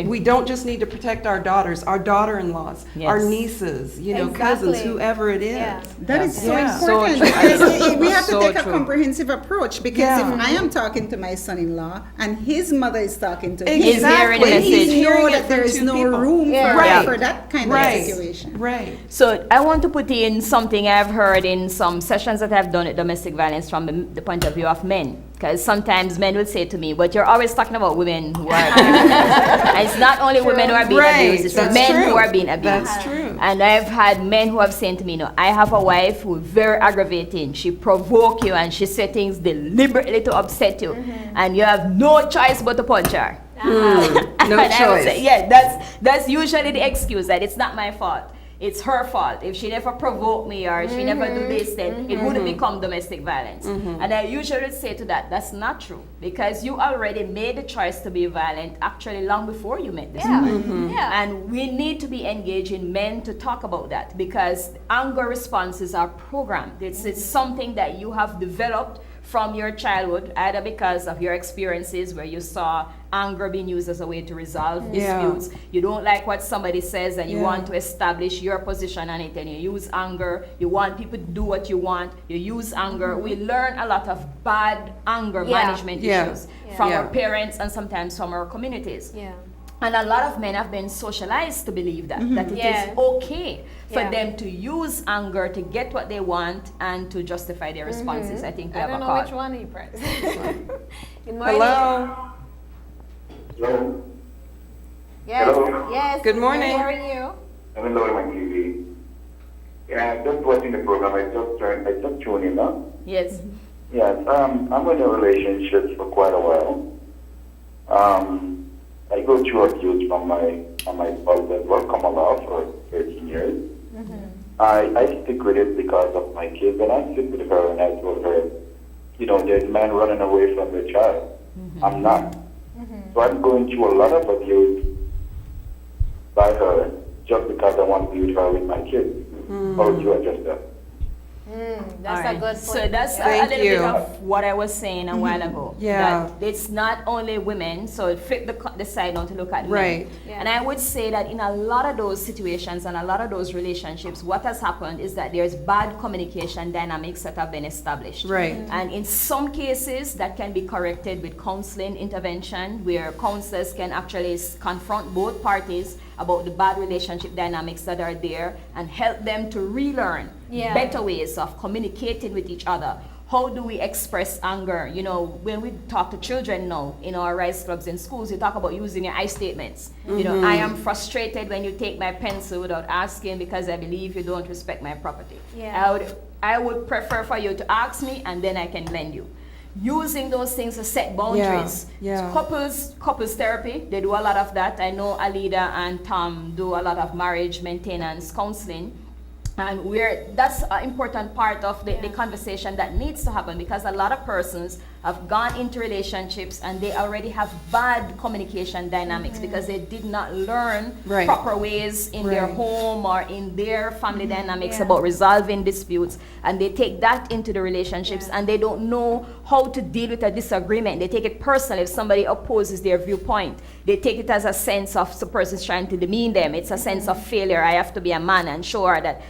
We don't just need to protect our daughters, our daughter-in-laws, our nieces, cousins, whoever it is. That is so important. Because we have to take a comprehensive approach, because if I am talking to my son-in-law and his mother is talking to him, he's hearing the message. He knows that there is no room for that kind of situation. Right. So I want to put in something I've heard in some sessions that I've done at domestic violence from the point of view of men. Because sometimes men will say to me, but you're always talking about women who are and it's not only women who are being abused, it's men who are being abused. That's true. And I've had men who have said to me, I have a wife who is very aggravating. She provoke you and she says things deliberately to upset you. And you have no choice but to punch her. No choice. I would say, that's usually the excuse, that it's not my fault. It's her fault. If she never provoked me or she never do this, then it wouldn't become domestic violence. And I usually say to that's not true, because you already made the choice to be violent actually long before you met this man. And we need to be engaging men to talk about that, because anger responses are programmed. It's something that you have developed from your childhood, either because of your experiences where you saw anger being used as a way to resolve disputes. You don't like what somebody says and you want to establish your position on it, and you use anger. You want people to do what you want. You use anger. We learn a lot of bad anger management issues from our parents and sometimes from our communities. And a lot of men have been socialized to believe that it is okay for them to use anger to get what they want and to justify their responses. I think we have a call. I don't know which one he pressed. Good morning. Hello. Hello. Yes. Hello. Yes. Good morning. How are you? I'm in my TV. Yeah, just watching the program. I just tuned in now. Yes. Yes. I'm in a relationship for quite a while. I go through abuse from my spouse that will come along for 13 years. I stick with it because of my kids, and I sit with her and I told her, there's a man running away from the child. I'm not. So I'm going through a lot of abuse by her just because I want to be with her with my kids. How would you adjust that? That's a good point. So that's a Thank little you. bit of what I was saying a while ago. Yeah. That it's not only women, so flip the side on to look at Right. men. And I would say that in a lot of those situations and a lot of those relationships, what has happened is that there's bad communication dynamics that have been established. Right. And in some cases, that can be corrected with counseling intervention, where counselors can actually confront both parties about the bad relationship dynamics that are there and help them to relearn better ways of communicating with each other. How do we express anger? When we talk to children now in our Rise Clubs in schools, you talk about using your I statements. I am frustrated when you take my pencil without asking because I believe you don't respect my property. I would prefer for you to ask me and then I can lend you. Using those things to set boundaries. Yeah. Couples therapy, they do a lot of that. I know Alida and Tom do a lot of marriage maintenance counseling. And that's an important part of the conversation that needs to happen, because a lot of persons have gone into relationships and they already have bad communication dynamics because they did not learn proper ways in their home or in their family dynamics about resolving disputes, and they take that into the relationships and they don't know how to deal with a disagreement. They take it personally if somebody opposes their viewpoint. They take it as a sense of the person's trying to demean them. It's a sense of failure. I have to be a man and show her that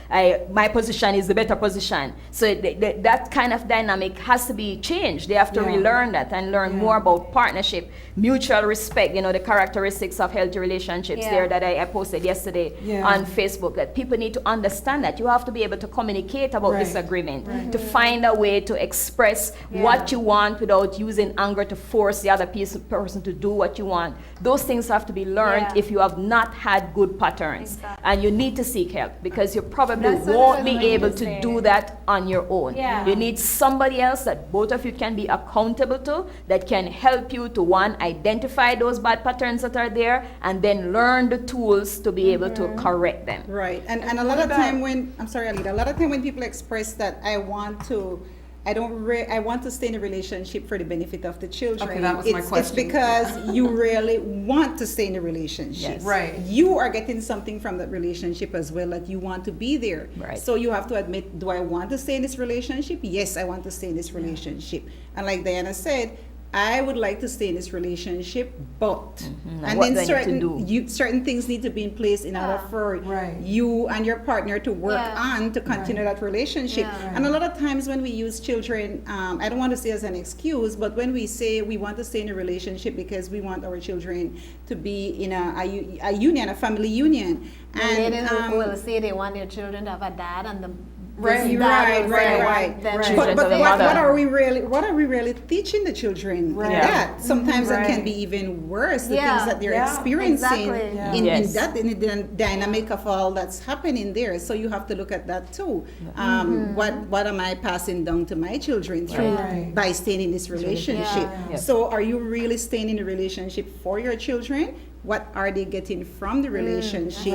my position is the better position. So that kind of dynamic has to be changed. They have to relearn that and learn more about partnership, mutual respect, the characteristics of healthy relationships there that I posted yesterday on Facebook, that people need to understand that you have to be able to communicate about disagreement, to find a way to express what you want without using anger to force the other person to do what you want. Those things have to be learned if you have not had good patterns. And you need to seek help, because you probably won't be able to do that on your own. You need somebody else that both of you can be accountable to, that can help you to, one, identify those bad patterns that are there, and then learn the tools to be able to correct them. Right. And a lot of time when, I'm sorry, Alida, a lot of time when people express that I want to stay in a relationship for the benefit of the children. Okay, that was my question. It's because you really want to stay in a relationship. Yes. Right. You are getting something from that relationship as well, that you want to be there. Right. So you have to admit, do I want to stay in this relationship? Yes, I want to stay in this relationship. And like Diana said, I would like to stay in this relationship, but and what then do I need to do? certain things need to be in place in order for you and your partner to work on to continue that relationship. And a lot of times when we use children, I don't want to say as an excuse, but when we say we want to stay in a relationship because we want our children to be in a union, a family union, and ladies will say they want their children to have a dad and the Right. But what are we really teaching the children? That sometimes it can be even worse. The things that they're experiencing in the dynamic of all that's happening there. So you have to look at that too. What am I passing down to my children through by staying in this relationship? So are you really staying in a relationship for your children? What are they getting from the relationship?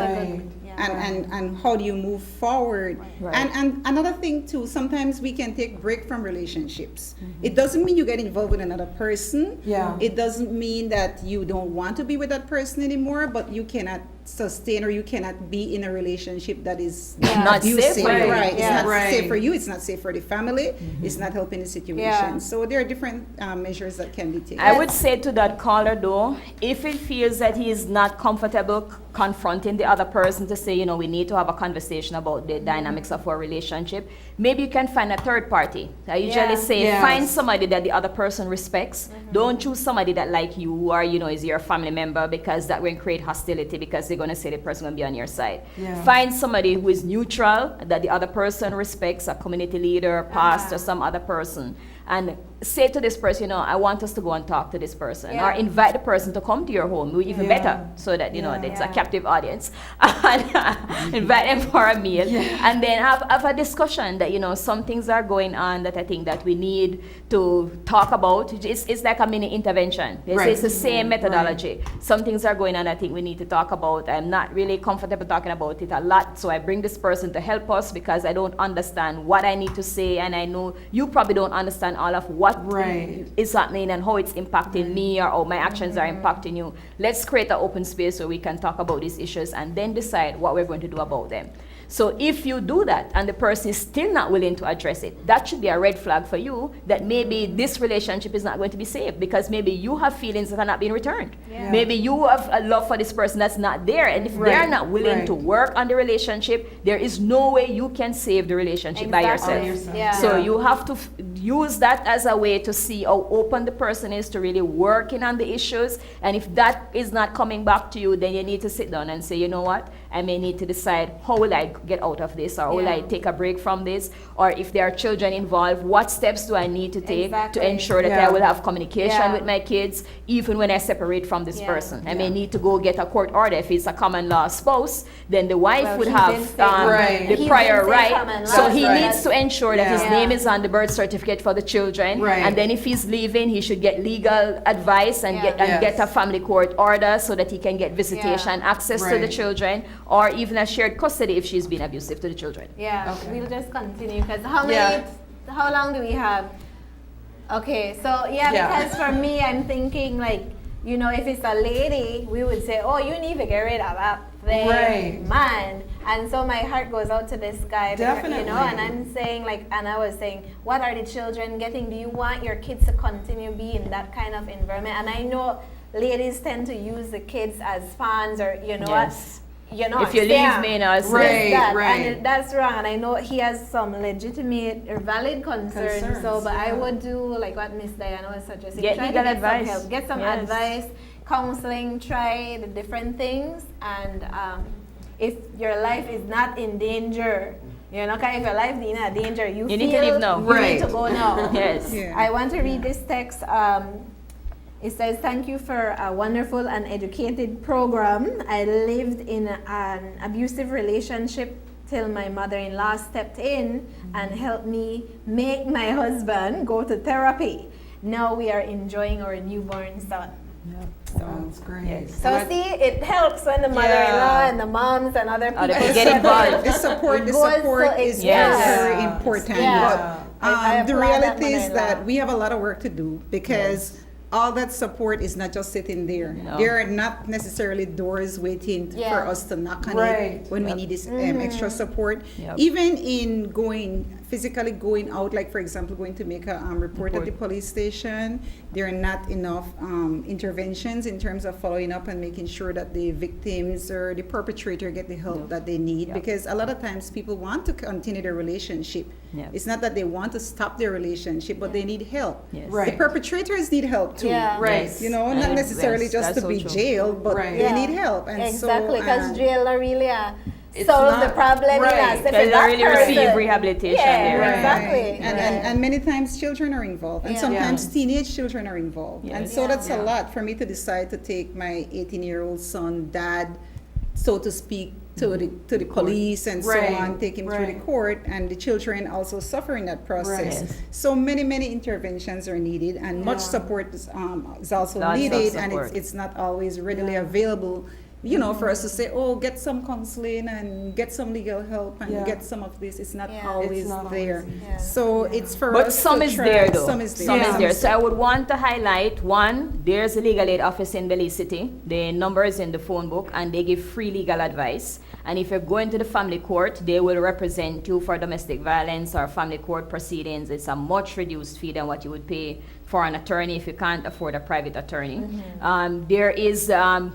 And how do you move forward? And another thing too, sometimes we can take break from relationships. It doesn't mean you get involved with another person. It doesn't mean that you don't want to be with that person anymore, but you cannot sustain, or you cannot be in a relationship that is not safe for you. Right. It's not safe for you. It's not safe for the family. It's not helping the situation. So there are different measures that can be taken. I would say to that caller though, if it feels that he is not comfortable confronting the other person to say, we need to have a conversation about the dynamics of our relationship, maybe you can find a third party. I usually say find somebody that the other person respects. Don't choose somebody that like you or is your family member, because that will create hostility, because they're going to say the person will be on your side. Find somebody who is neutral, that the other person respects, a community leader, pastor, some other person, and say to this person, you know, I want us to go and talk to this person, Yeah. or invite the person to come to your home, even Yeah. better, so that, you know, Yeah. it's a captive audience. And invite them for a meal, and then have a discussion that, you know, some things are going on that I think that we need to talk about. It's like a mini intervention. It's the same methodology. Some things are going on I think we need to talk about. I'm not really comfortable talking about it a lot, so I bring this person to help us because I don't understand what I need to say, and I know you probably don't understand all of what is happening and how it's impacting me, or how my actions are impacting you. Let's create an open space where we can talk about these issues and then decide what we're going to do about them. So if you do that and the person is still not willing to address it, that should be a red flag for you that maybe this relationship is not going to be saved, because maybe you have feelings that are not being returned. Yeah. Maybe you have a love for this person that's not there, and if they're not willing to work on the relationship, there is no way you can save the relationship by yourself. Yeah. So you have to use that as a way to see how open the person is to really working on the issues, and if that is not coming back to you, then you need to sit down and say, you know what, I may need to decide how will I get out of this, or will I take a break from this, or if there are children involved, what steps do I need to take to ensure that I will have communication with my kids even when I separate from this person. I may need to go get a court order. If it's a common law spouse, then the wife would have the prior right, so he needs to ensure that his name is on the birth certificate for the children, and then if he's leaving, he should get legal advice and get a family court order so that he can get visitation access to the children, or even a shared custody if she's been abusive to the children. Yeah, we'll just continue because how long do we have? Okay, so because for me, I'm thinking like, you know, if it's a lady, we would say, oh, you need to get rid of that man. And so my heart goes out to this guy, Definitely. you know, and I'm saying like, and I was saying, what are the children getting? Do you want your kids to continue be in that kind of environment? And I know ladies tend to use the kids as fans, or you know what? You know, if you leave me, now and that's wrong. And I know he has some legitimate or valid concerns. So, but I would do like what Miss Diana was suggesting: get legal advice, some help, get some advice, counseling, try the different things, and if your life is not in danger. You know, if your life is in danger, you need to leave now. You need to go now. Yes. I want to read this text. It says, thank you for a wonderful and educated program. I lived in an abusive relationship till my mother-in-law stepped in and helped me make my husband go to therapy. Now we are enjoying our newborn son. Sounds great. So see, it helps when the mother-in-law and the moms and other people get involved. The support is very important. But the reality is that we have a lot of work to do, because all that support is not just sitting there. No. There are not necessarily doors waiting for us to knock on it when we need this extra support. Even in physically going out, like for example, going to make a report at the police station, there are not enough interventions in terms of following up and making sure that the victims or the perpetrator get the help that they need. Because a lot of times people want to continue their relationship. It's not that they want to stop their relationship, but they need help. The perpetrators need help too. You know, not necessarily just to be jailed, but they need help. And exactly, because jail really solve the problem. They really receive rehabilitation there. Exactly. And many times children are involved, and sometimes teenage children are involved. And so that's a lot for me to decide to take my 18-year-old son, dad, so to speak, to the police and so on, take him through the court, and the children also suffer in that process. So many interventions are needed, and much support is also needed, and it's not always readily available. You know, for us to say, oh, get some counseling and get some legal help and get some of this, it's not always there. So it's for us to try. But some is there, though. Some is there. So I would want to highlight, one, there's a legal aid office in Belize City. The number is in the phone book, and they give free legal advice. And if you're going to the family court, they will represent you for domestic violence or family court proceedings. It's a much reduced fee than what you would pay for an attorney if you can't afford a private attorney. There is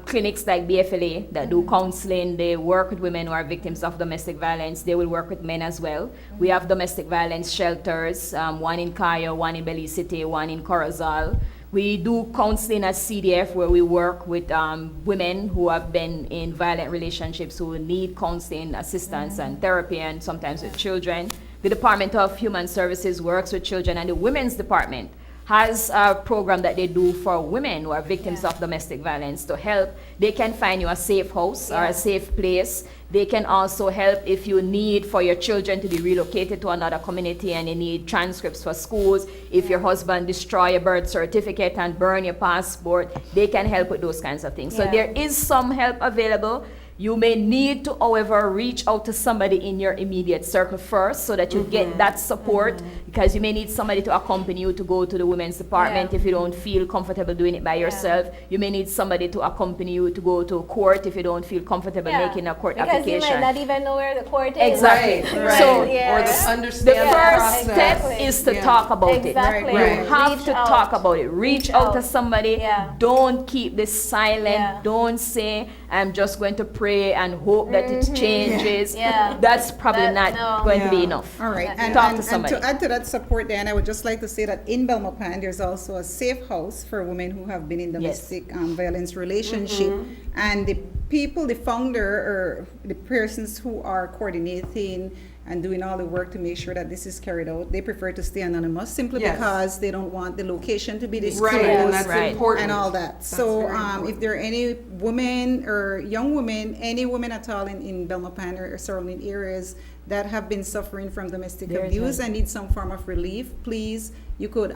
clinics like BFLA that do counseling. They work with women who are victims of domestic violence. They will work with men as well. We have domestic violence shelters, one in Cayo, one in Belize City, one in Corozal. We do counseling at CDF, where we work with women who have been in violent relationships who need counseling assistance and therapy, and sometimes with children. The Department of Human Services works with children, and the Women's Department has a program that they do for women who are victims of domestic violence to help. They can find you a safe house or a safe place. They can also help if you need for your children to be relocated to another community and you need transcripts for schools. If your husband destroy your birth certificate and burn your passport, they can help with those kinds of things. So there is some help available. You may need to, however, reach out to somebody in your immediate circle first so that you get that support, because you may need somebody to accompany you to go to the women's department if you don't feel comfortable doing it by yourself. You may need somebody to accompany you to go to court if you don't feel comfortable making a court application. Because you might not even know where the court is. Exactly. Right. So, or understand the first step is to talk about it. Exactly. You have to talk about it. Reach out to somebody. Don't keep this silent. Don't say, I'm just going to pray and hope that it changes. That's probably not going to be enough. All right. Talk to somebody. And to add to that support, Dan, I would just like to say that in Belmopan, there's also a safe house for women who have been in domestic violence relationship. And the people, the founder, or the persons who are coordinating and doing all the work to make sure that this is carried out, they prefer to stay anonymous simply because they don't want the location to be disclosed. Right, and that's important. And all that. So if there are any women or young women, any women at all in Belmopan or surrounding areas that have been suffering from domestic abuse and need some form of relief, please, you could,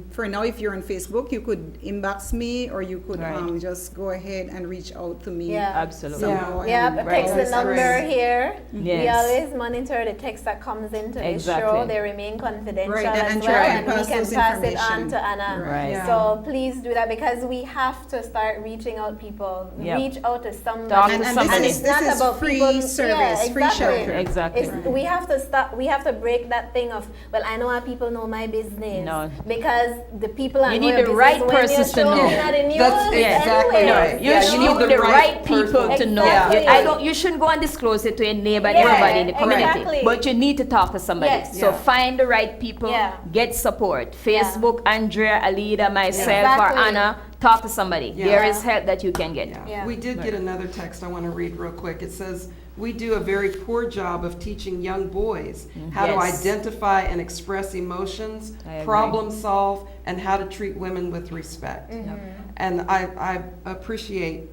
for now, if you're on Facebook, you could inbox me, or you could just go ahead and reach out to me. Absolutely. Text the number here. We always monitor the text that comes into the show. They remain confidential as well, and we can pass it on to Anna. So please do that, because we have to start reaching out people. Reach out to somebody. Talk to somebody. This is free service, free shelter. Exactly. We have to stop. We have to break that thing of, well, I know how people know my business. No. Because the people are you need the right person to know. That's exactly right. You need the right people to know. You shouldn't go and disclose it to your neighbor and everybody in the community. But you need to talk to somebody. So find the right people, get support. Facebook, Andrea, Alida, myself, or Anna, talk to somebody. There is help that you can get. We did get another text I want to read real quick. It says, we do a very poor job of teaching young boys how to identify and express emotions, problem solve, and how to treat women with respect. And I appreciate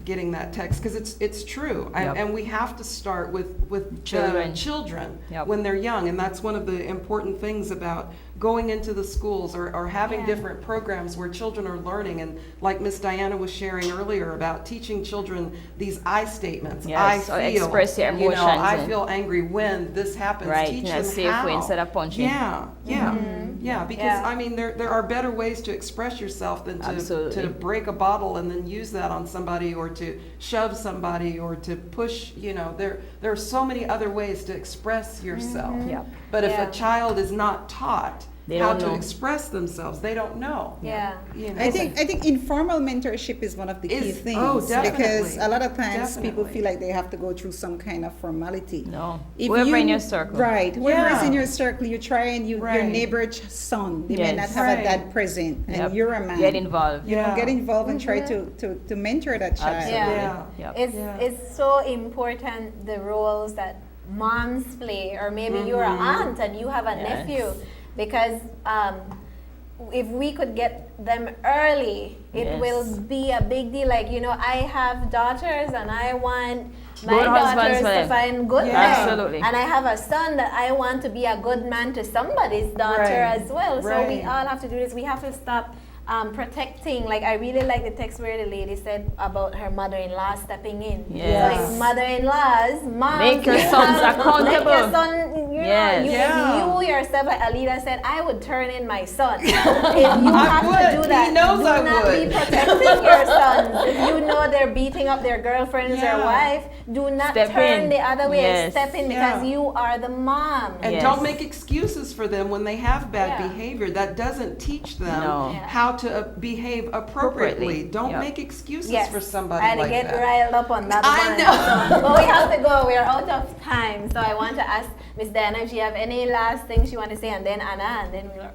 getting that text, because it's true. And we have to start with children when they're young. And that's one of the important things about going into the schools or having different programs where children are learning. And like Miss Diana was sharing earlier about teaching children these I statements. I feel, express your emotions. I feel angry when this happens. Teach them safe how. way instead of punching. Because I mean there are better ways to express yourself than to break a bottle and then use that on somebody, or to shove somebody, or to push. There are so many other ways to express yourself. But if a child is not taught how to express themselves, they don't know. I think informal mentorship is one of the key things, because a lot of times people feel like they have to go through some kind of formality. Whoever in your circle. Whoever is in your circle, you try and your neighbor's son, they may not have a dad present, and you're a man. Get involved. Get involved and try to mentor that child. It's so important, the roles that moms play, or maybe you're an aunt and you have a nephew. Because if we could get them early, it will be a big deal. Like, I have daughters and I want my daughters to find good men. Absolutely. And I have a son that I want to be a good man to somebody's daughter as well. So we all have to do this. We have to stop protecting. Like, I really like the text where the lady said about her mother-in-law stepping in. So if mother-in-laws, moms, make your sons accountable. Make your son, you yourself, like Alida said, I would turn in my son. If you have to do that, do not be protecting your sons. If you know they're beating up their girlfriends or wife, do not turn the other way and step in, because you are the mom. And don't make excuses for them when they have bad behavior. That doesn't teach them how to behave appropriately. Don't make excuses for somebody like that. And get riled up on that one. I know. But we have to go. We're out of time. So I want to ask Ms. Diana if you have any last things you want to say, and then Anna, and then we'll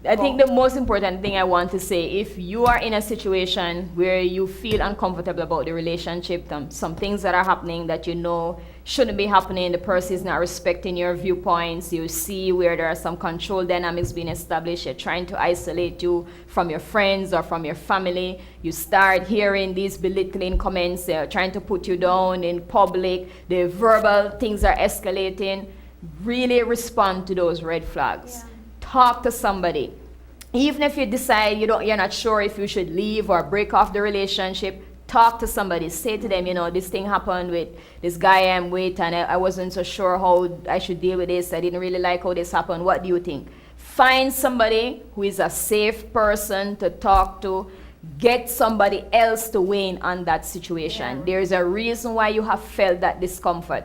I think the most important thing I want to say, if you are in a situation where you feel uncomfortable about the relationship, some things that are happening that shouldn't be happening. The person is not respecting your viewpoints. You see where there are some control dynamics being established. They're trying to isolate you from your friends or from your family. You start hearing these belittling comments. They're trying to put you down in public. The verbal things are escalating. Really respond to those red flags. Talk to somebody. Even if you decide you're not sure if you should leave or break off the relationship, talk to somebody. Say to them, this thing happened with this guy I'm with, and I wasn't so sure how I should deal with this. I didn't really like how this happened. What do you think? Find somebody who is a safe person to talk to. Get somebody else to weigh in on that situation. There's a reason why you have felt that discomfort.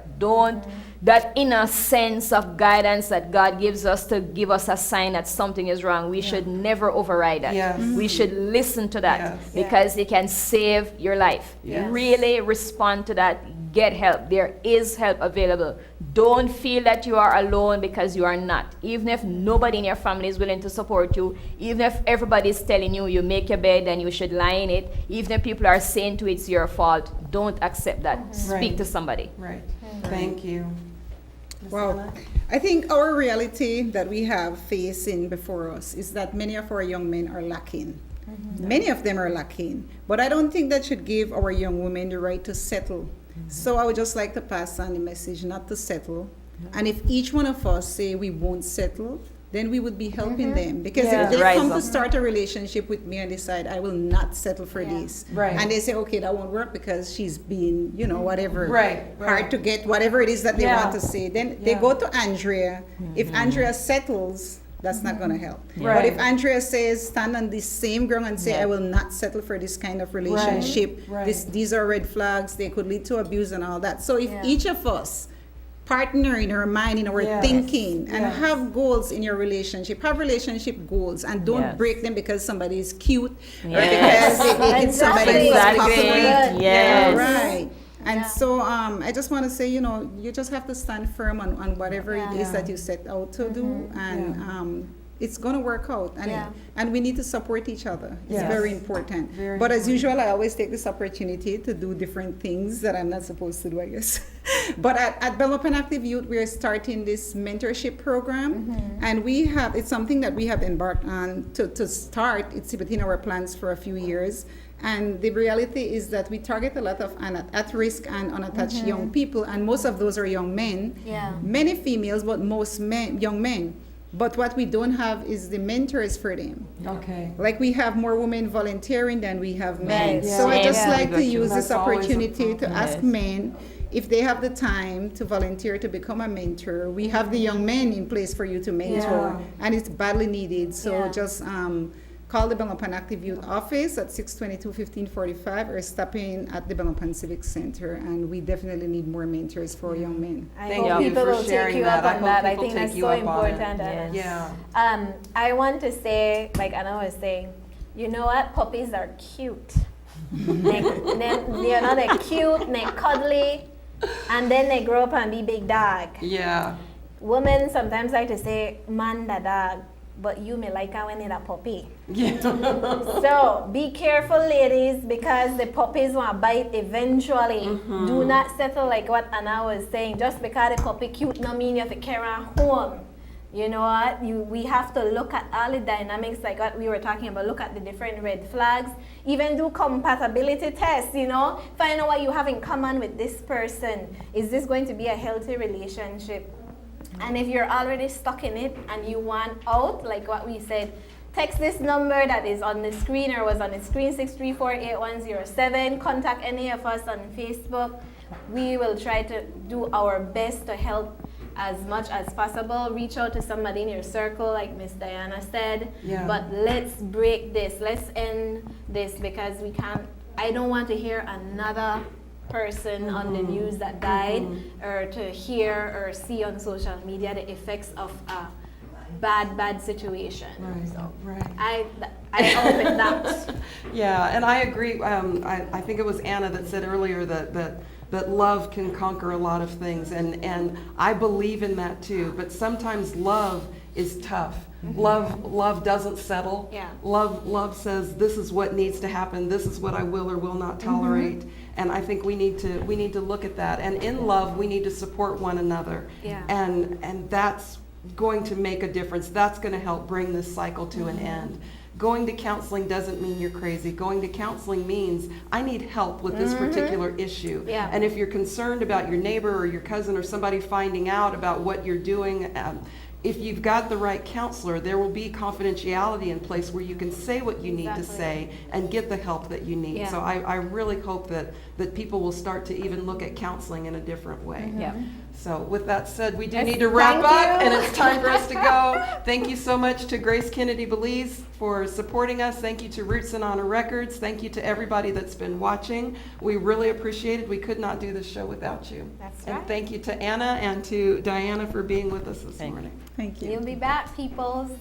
That inner sense of guidance that God gives us to give us a sign that something is wrong, we should never override that. Yes. We should listen to that Yes. because it can save your life. Yes. Really respond to that. Get help. There is help available. Don't feel that you are alone, because you are not. Even if nobody in your family is willing to support you, even if everybody is telling you make your bed and you should lie in it, even if people are saying to it's your fault, don't accept that. Speak to somebody. Right. Thank you. Well, I think our reality that we have facing before us is that many of our young men are lacking. Many of them are lacking. But I don't think that should give our young women the right to settle. So I would just like to pass on the message not to settle. And if each one of us say we won't settle, then we would be helping them. Because if they come to start a relationship with me and decide I will not settle for this, and they say, okay, that won't work because she's being, whatever, hard to get, whatever it is that they want to say, then they go to Andrea. If Andrea settles, that's not going to help. But if Andrea says, stand on this same ground and say, I will not settle for this kind of relationship, these are red flags, they could lead to abuse and all that. So if each of us partner in our mind, in our thinking, and have goals in your relationship, have relationship goals, and don't break them because somebody is cute or because it's somebody who's popular. Right. And so I just want to say, you just have to stand firm on whatever it is that you set out to do, and it's going to work out. And we need to support each other. It's very important. But as usual, I always take this opportunity to do different things that I'm not supposed to do, I guess. But at Belmopan Active Youth, we're starting this mentorship program. And it's something that we have embarked on to start. It's within our plans for a few years. And the reality is that we target a lot of at-risk and unattached young people, and most of those are young men. Many females, but most young men. But what we don't have is the mentors for them. Like we have more women volunteering than we have men. So I just like to use this opportunity to ask men if they have the time to volunteer to become a mentor. We have the young men in place for you to mentor, and it's badly needed. So just call the Belmopan Active Youth office at 622-1545 or stop in at the Belmopan Civic Center, and we definitely need more mentors for young men. I hope people will take you up on that. I think that's so important. I want to say, like Anna was saying, you know what? Puppies are cute. They're cute, they're cuddly, and then they grow up and be big dog. Women sometimes like to say, man the dog. But you may like her when it's a puppy. So be careful, ladies, because the puppies want to bite eventually. Do not settle like what Anna was saying. Just because the puppy cute no mean you have to carry her home. You know what? We have to look at all the dynamics like what we were talking about. Look at the different red flags. Even do compatibility tests, Find out what you have in common with this person. Is this going to be a healthy relationship? And if you're already stuck in it and you want out, like what we said, text this number that is on the screen or was on the screen, 634-8107. Contact any of us on Facebook. We will try to do our best to help as much as possible. Reach out to somebody in your circle, like Miss Diana said. But let's break this. Let's end this because I don't want to hear another person on the news that died, or to hear or see on social media the effects of a bad situation. I open that. And I agree. I think it was Anna that said earlier that love can conquer a lot of things, and I believe in that too. But sometimes love is tough. Love doesn't settle. Love says this is what needs to happen. This is what I will or will not tolerate. And I think we need to look at that. And in love, we need to support one another. Yeah. And that's going to make a difference. That's going to help bring this cycle to an end. Going to counseling doesn't mean you're crazy. Going to counseling means I need help with this particular issue. Yeah. And if you're concerned about your neighbor or your cousin or somebody finding out about what you're doing, if you've got the right counselor, there will be confidentiality in place where you can say what you need to say and get the help that you need. Yeah. So I really hope that people will start to even look at counseling in a different way. Yeah. So with that said, we do Yes, need to wrap thank up, you. and it's time for us to go. Thank you so much to Grace Kennedy Belize for supporting us. Thank you to Roots and Honor Records. Thank you to everybody that's been watching. We really appreciate it. We could not do this show without you. That's And right. thank you to Anna and to Diana for being with us this morning. Thank you. You'll be back, peoples.